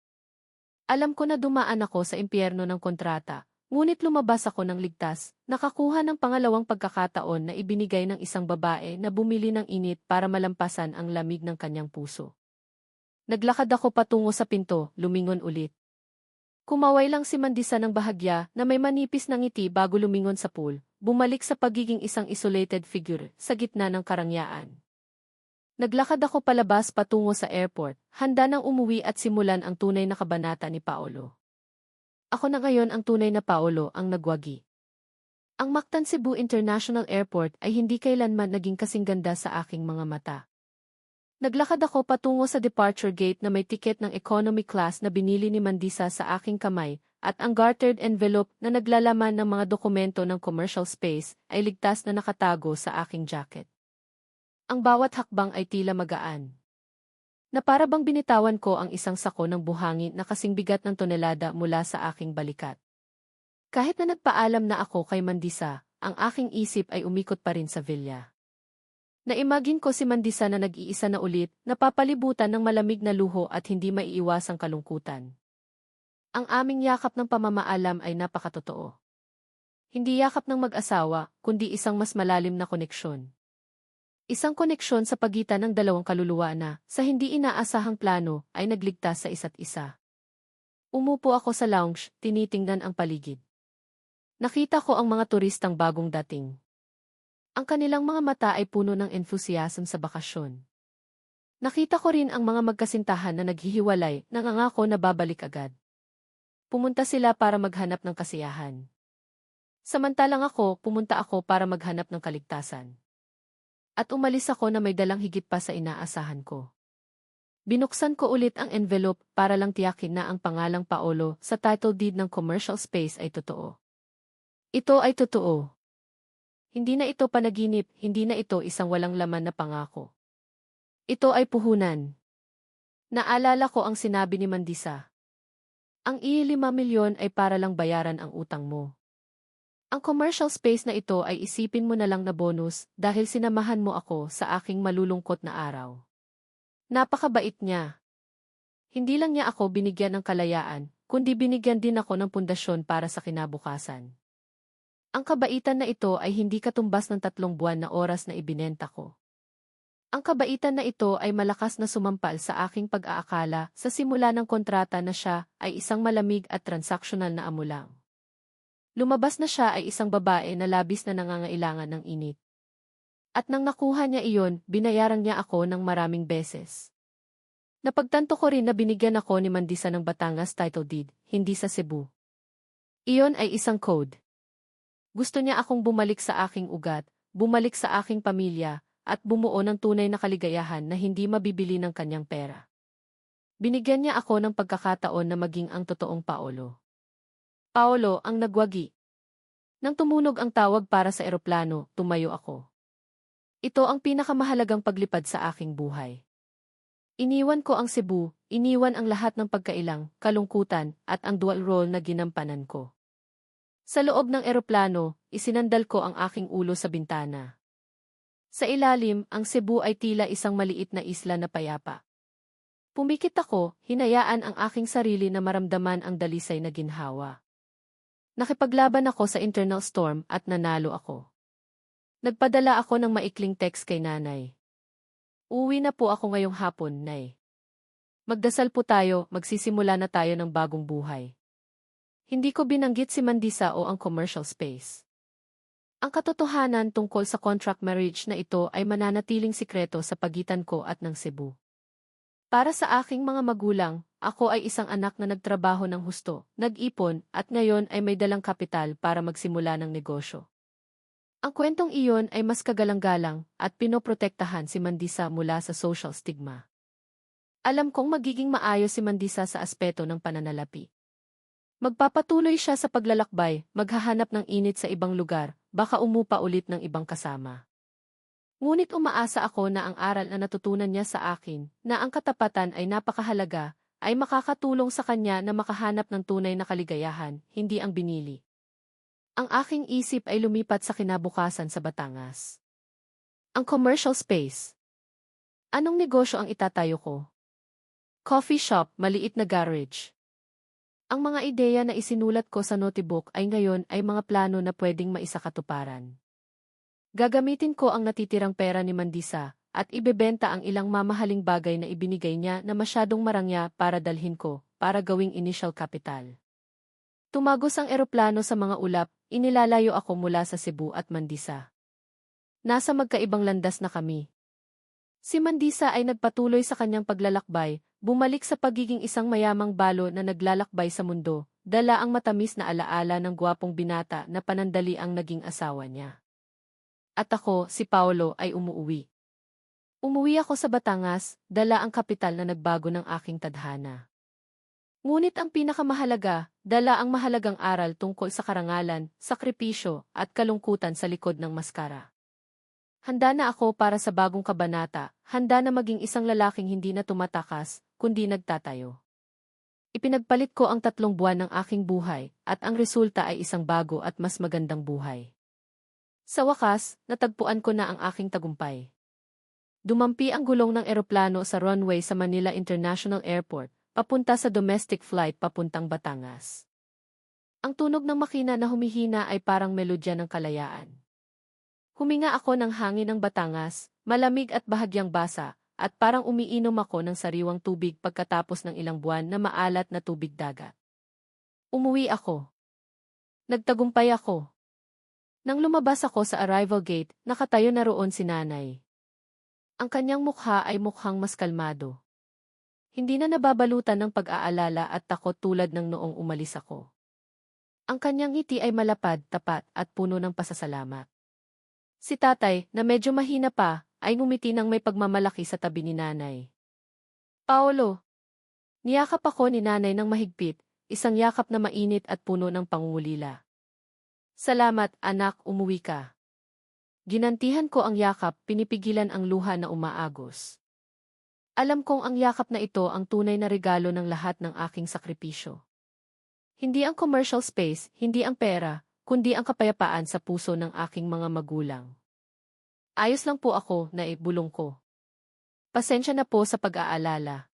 Alam ko na dumaan ako sa impyerno ng kontrata, ngunit lumabas ako ng ligtas, nakakuha ng pangalawang pagkakataon na ibinigay ng isang babae na bumili ng init para malampasan ang lamig ng kanyang puso. Naglakad ako patungo sa pinto, lumingon ulit. Kumaway lang si Mandisa ng bahagya na may manipis na ngiti bago lumingon sa pool, bumalik sa pagiging isang isolated figure sa gitna ng karangyaan. Naglakad ako palabas patungo sa airport, handa nang umuwi at simulan ang tunay na kabanata ni Paolo. Ako na ngayon ang tunay na Paolo ang nagwagi. Ang Mactan Cebu International Airport ay hindi kailanman naging kasing ganda sa aking mga mata. Naglakad ako patungo sa departure gate na may tiket ng economy class na binili ni Mandisa sa aking kamay, at ang gartered envelope na naglalaman ng mga dokumento ng commercial space ay ligtas na nakatago sa aking jacket. Ang bawat hakbang ay tila magaan. Na para bang binitawan ko ang isang sako ng buhangin na kasing bigat ng tonelada mula sa aking balikat. Kahit na nagpaalam na ako kay Mandisa, ang aking isip ay umikot pa rin sa villa. Naimagine ko si Mandisa na nag-iisa na ulit, napapalibutan ng malamig na luho at hindi maiiwasang kalungkutan. Ang aming yakap ng pamamaalam ay napakatotoo. Hindi yakap ng mag-asawa, kundi isang mas malalim na koneksyon. Isang koneksyon sa pagitan ng dalawang kaluluwa na, sa hindi inaasahang plano, ay nagligtas sa isa't isa. Umupo ako sa lounge, tinitingnan ang paligid. Nakita ko ang mga turistang bagong dating. Ang kanilang mga mata ay puno ng enthusiasm sa bakasyon. Nakita ko rin ang mga magkasintahan na naghihiwalay, nangangako na babalik agad. Pumunta sila para maghanap ng kasiyahan. Samantalang pumunta ako para maghanap ng kaligtasan. At umalis ako na may dalang higit pa sa inaasahan ko. Binuksan ko ulit ang envelope para lang tiyakin na ang pangalang Paolo sa title deed ng commercial space ay totoo. Ito ay totoo. Hindi na ito panaginip, hindi na ito isang walang laman na pangako. Ito ay puhunan. Naalala ko ang sinabi ni Mandisa. Ang ii 5 milyon ay para lang bayaran ang utang mo. Ang commercial space na ito ay isipin mo na lang na bonus dahil sinamahan mo ako sa aking malulungkot na araw. Napakabait niya. Hindi lang niya ako binigyan ng kalayaan, kundi binigyan din ako ng pundasyon para sa kinabukasan. Ang kabaitan na ito ay hindi katumbas ng 3 buwan na oras na ibinenta ko. Ang kabaitan na ito ay malakas na sumampal sa aking pag-aakala sa simula ng kontrata na siya ay isang malamig at transaksyonal na amo lang. Lumabas na siya ay isang babae na labis na nangangailangan ng init. At nang nakuha niya iyon, binayaran niya ako ng maraming beses. Napagtanto ko rin na binigyan ako ni Mandisa ng Batangas title deed, hindi sa Cebu. Iyon ay isang code. Gusto niya akong bumalik sa aking ugat, bumalik sa aking pamilya, at bumuo ng tunay na kaligayahan na hindi mabibili ng kanyang pera. Binigyan niya ako ng pagkakataon na maging ang totoong Paolo. Paolo ang nagwagi. Nang tumunog ang tawag para sa eroplano, tumayo ako. Ito ang pinakamahalagang paglipad sa aking buhay. Iniwan ko ang Cebu, iniwan ang lahat ng pagkailang, kalungkutan, at ang dual role na ginampanan ko. Sa loob ng eroplano, isinandal ko ang aking ulo sa bintana. Sa ilalim, ang Cebu ay tila isang maliit na isla na payapa. Pumikit ako, hinayaan ang aking sarili na maramdaman ang dalisay na ginhawa. Nakipaglaban ako sa internal storm at nanalo ako. Nagpadala ako ng maikling text kay nanay. Uwi na po ako ngayong hapon, nay. Magdasal po tayo, magsisimula na tayo ng bagong buhay. Hindi ko binanggit si Mandisa o ang commercial space. Ang katotohanan tungkol sa contract marriage na ito ay mananatiling sikreto sa pagitan ko at ng Cebu. Para sa aking mga magulang, ako ay isang anak na nagtrabaho ng husto, nag-ipon, at ngayon ay may dalang kapital para magsimula ng negosyo. Ang kwentong iyon ay mas kagalang-galang at pinoprotektahan si Mandisa mula sa social stigma. Alam kong magiging maayos si Mandisa sa aspeto ng pananalapi. Magpapatuloy siya sa paglalakbay, maghahanap ng init sa ibang lugar, baka umupa ulit ng ibang kasama. Ngunit umaasa ako na ang aral na natutunan niya sa akin, na ang katapatan ay napakahalaga, ay makakatulong sa kanya na makahanap ng tunay na kaligayahan, hindi ang binili. Ang aking isip ay lumipat sa kinabukasan sa Batangas. Ang commercial space. Anong negosyo ang itatayo ko? Coffee shop, maliit na garage. Ang mga ideya na isinulat ko sa notebook ay ngayon ay mga plano na pwedeng maisakatuparan. Gagamitin ko ang natitirang pera ni Mandisa at ibebenta ang ilang mamahaling bagay na ibinigay niya na masyadong marangya para dalhin ko, para gawing initial capital. Tumagos ang eroplano sa mga ulap, inilalayo ako mula sa Cebu at Mandisa. Nasa magkaibang landas na kami. Si Mandisa ay nagpatuloy sa kanyang paglalakbay, bumalik sa pagiging isang mayamang balo na naglalakbay sa mundo, dala ang matamis na alaala ng gwapong binata na panandali ang naging asawa niya. At ako, si Paolo, ay umuwi. Umuwi ako sa Batangas, dala ang kapital na nagbago ng aking tadhana. Ngunit ang pinakamahalaga, dala ang mahalagang aral tungkol sa karangalan, sakripisyo, at kalungkutan sa likod ng maskara. Handa na ako para sa bagong kabanata, handa na maging isang lalaking hindi na tumatakas, kundi nagtatayo. Ipinagpalit ko ang 3 buwan ng aking buhay, at ang resulta ay isang bago at mas magandang buhay. Sa wakas, natagpuan ko na ang aking tagumpay. Dumampi ang gulong ng eroplano sa runway sa Manila International Airport, papunta sa domestic flight papuntang Batangas. Ang tunog ng makina na humihina ay parang melodya ng kalayaan. Huminga ako ng hangin ng Batangas, malamig at bahagyang basa, at parang umiinom ako ng sariwang tubig pagkatapos ng ilang buwan na maalat na tubig dagat. Umuwi ako. Nagtagumpay ako. Nang lumabas ako sa arrival gate, nakatayo na roon si nanay. Ang kanyang mukha ay mukhang mas kalmado. Hindi na nababalutan ng pag-aalala at takot tulad ng noong umalis ako. Ang kanyang ngiti ay malapad, tapat, at puno ng pasasalamat. Si tatay, na medyo mahina pa, ay ngumiti ng may pagmamalaki sa tabi ni nanay. Paolo! Niyakap ako ni nanay ng mahigpit, isang yakap na mainit at puno ng pangungulila. Salamat, anak, umuwi ka. Ginantihan ko ang yakap, pinipigilan ang luha na umaagos. Alam kong ang yakap na ito ang tunay na regalo ng lahat ng aking sakripisyo. Hindi ang commercial space, hindi ang pera, kundi ang kapayapaan sa puso ng aking mga magulang. Ayos lang po ako, naibulong ko. Pasensya na po sa pag-aalala.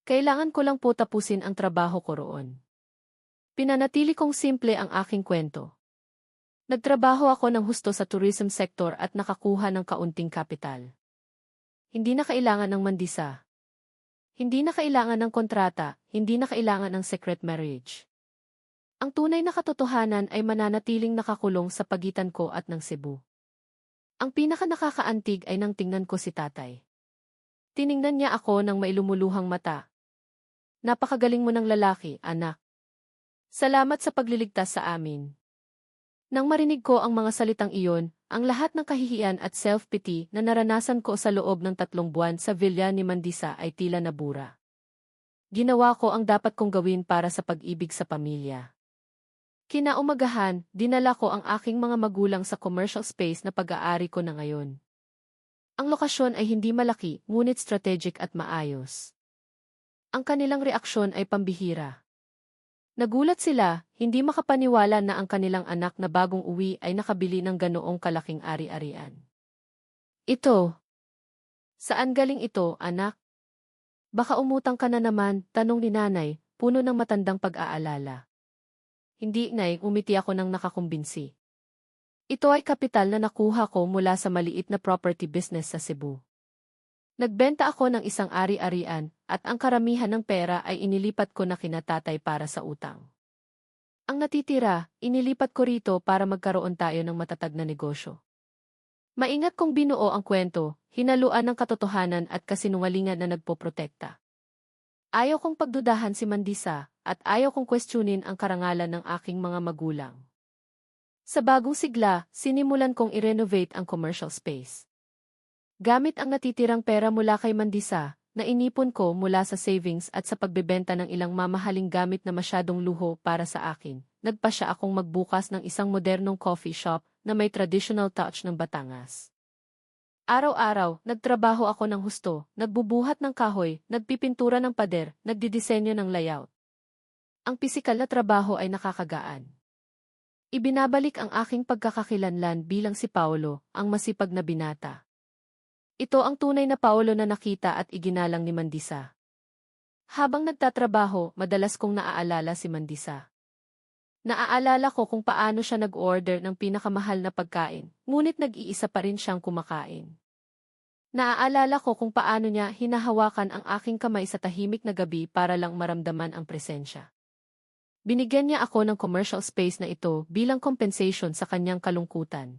Kailangan ko lang po tapusin ang trabaho ko roon. Pinanatili kong simple ang aking kwento. Nagtrabaho ako ng husto sa tourism sector at nakakuha ng kaunting kapital. Hindi na kailangan ng mandisa. Hindi na kailangan ng kontrata, hindi na kailangan ng secret marriage. Ang tunay na katotohanan ay mananatiling nakakulong sa pagitan ko at ng Cebu. Ang pinaka-nakakaantig ay nang tingnan ko si tatay. Tiningnan niya ako ng mailumuluhang mata. Napakagaling mo ng lalaki, anak. Salamat sa pagliligtas sa amin. Nang marinig ko ang mga salitang iyon, ang lahat ng kahihiyan at self-pity na naranasan ko sa loob ng 3 buwan sa villa ni Mandisa ay tila nabura. Ginawa ko ang dapat kong gawin para sa pag-ibig sa pamilya. Kinaumagahan, dinala ko ang aking mga magulang sa commercial space na pag-aari ko na ngayon. Ang lokasyon ay hindi malaki, ngunit strategic at maayos. Ang kanilang reaksyon ay pambihira. Nagulat sila, hindi makapaniwala na ang kanilang anak na bagong uwi ay nakabili ng ganoong kalaking ari-arian. Ito. Saan galing ito, anak? Baka umutang ka na naman, tanong ni nanay, puno ng matandang pag-aalala. Hindi, nay, umiti ako ng nakakumbinsi. Ito ay kapital na nakuha ko mula sa maliit na property business sa Cebu. Nagbenta ako ng isang ari-arian, at ang karamihan ng pera ay inilipat ko na kina tatay para sa utang. Ang natitira, inilipat ko rito para magkaroon tayo ng matatag na negosyo. Maingat kong binuo ang kwento, hinaluan ng katotohanan at kasinungalingan na nagpoprotekta. Ayaw kong pagdudahan si Mandisa, at ayaw kong questionin ang karangalan ng aking mga magulang. Sa bagong sigla, sinimulan kong i-renovate ang commercial space. Gamit ang natitirang pera mula kay Mandisa, na inipon ko mula sa savings at sa pagbebenta ng ilang mamahaling gamit na masyadong luho para sa akin, nagpasya akong magbukas ng isang modernong coffee shop na may traditional touch ng Batangas. Araw-araw, nagtrabaho ako ng husto, nagbubuhat ng kahoy, nagpipintura ng pader, nagdidisenyo ng layout. Ang pisikal na trabaho ay nakakagaan. Ibinabalik ang aking pagkakakilanlan bilang si Paolo, ang masipag na binata. Ito ang tunay na Paolo na nakita at iginalang ni Mandisa. Habang nagtatrabaho, madalas kong naaalala si Mandisa. Naaalala ko kung paano siya nag-order ng pinakamahal na pagkain, ngunit nag-iisa pa rin siyang kumakain. Naaalala ko kung paano niya hinahawakan ang aking kamay sa tahimik na gabi para lang maramdaman ang presensya. Binigyan niya ako ng commercial space na ito bilang compensation sa kanyang kalungkutan.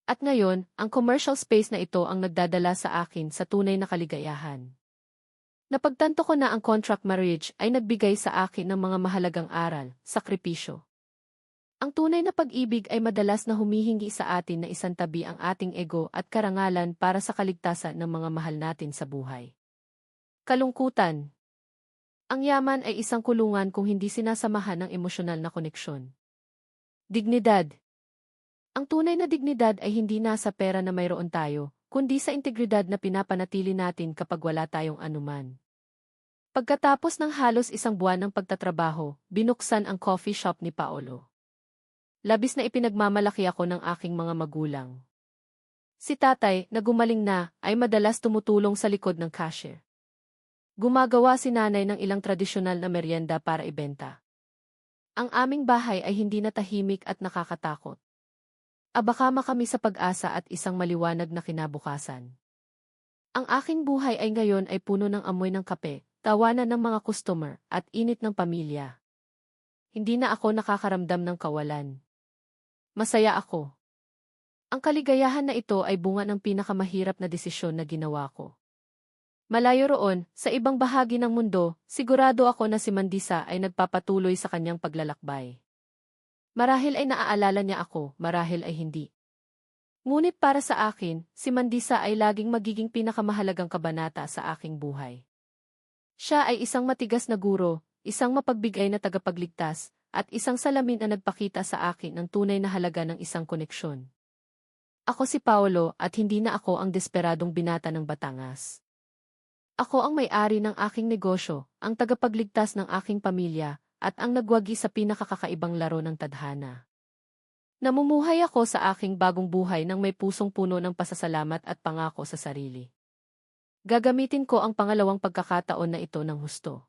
At ngayon, ang commercial space na ito ang nagdadala sa akin sa tunay na kaligayahan. Napagtanto ko na ang contract marriage ay nagbigay sa akin ng mga mahalagang aral, sakripisyo. Ang tunay na pag-ibig ay madalas na humihingi sa atin na isantabi ang ating ego at karangalan para sa kaligtasan ng mga mahal natin sa buhay. Kalungkutan. Ang yaman ay isang kulungan kung hindi sinasamahan ng emosyonal na koneksyon. Dignidad. Ang tunay na dignidad ay hindi nasa pera na mayroon tayo, kundi sa integridad na pinapanatili natin kapag wala tayong anuman. Pagkatapos ng halos 1 buwan ng pagtatrabaho, binuksan ang coffee shop ni Paolo. Labis na ipinagmamalaki ako ng aking mga magulang. Si tatay, na gumaling na, ay madalas tumutulong sa likod ng cashier. Gumagawa si nanay ng ilang tradisyonal na merienda para ibenta. Ang aming bahay ay hindi na tahimik at nakakatakot. Abaka kami sa pag-asa at isang maliwanag na kinabukasan. Ang aking buhay ay ngayon ay puno ng amoy ng kape, tawanan ng mga customer, at init ng pamilya. Hindi na ako nakakaramdam ng kawalan. Masaya ako. Ang kaligayahan na ito ay bunga ng pinakamahirap na desisyon na ginawa ko. Malayo roon, sa ibang bahagi ng mundo, sigurado ako na si Mandisa ay nagpapatuloy sa kanyang paglalakbay. Marahil ay naaalala niya ako, marahil ay hindi. Ngunit para sa akin, si Mandisa ay laging magiging pinakamahalagang kabanata sa aking buhay. Siya ay isang matigas na guro, isang mapagbigay na tagapagligtas, at isang salamin na nagpakita sa akin ng tunay na halaga ng isang koneksyon. Ako si Paolo at hindi na ako ang desperadong binata ng Batangas. Ako ang may-ari ng aking negosyo, ang tagapagligtas ng aking pamilya, at ang nagwagi sa pinakakakaibang laro ng tadhana. Namumuhay ako sa aking bagong buhay nang may pusong puno ng pasasalamat at pangako sa sarili. Gagamitin ko ang pangalawang pagkakataon na ito ng husto.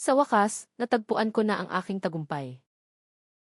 Sa wakas, natagpuan ko na ang aking tagumpay.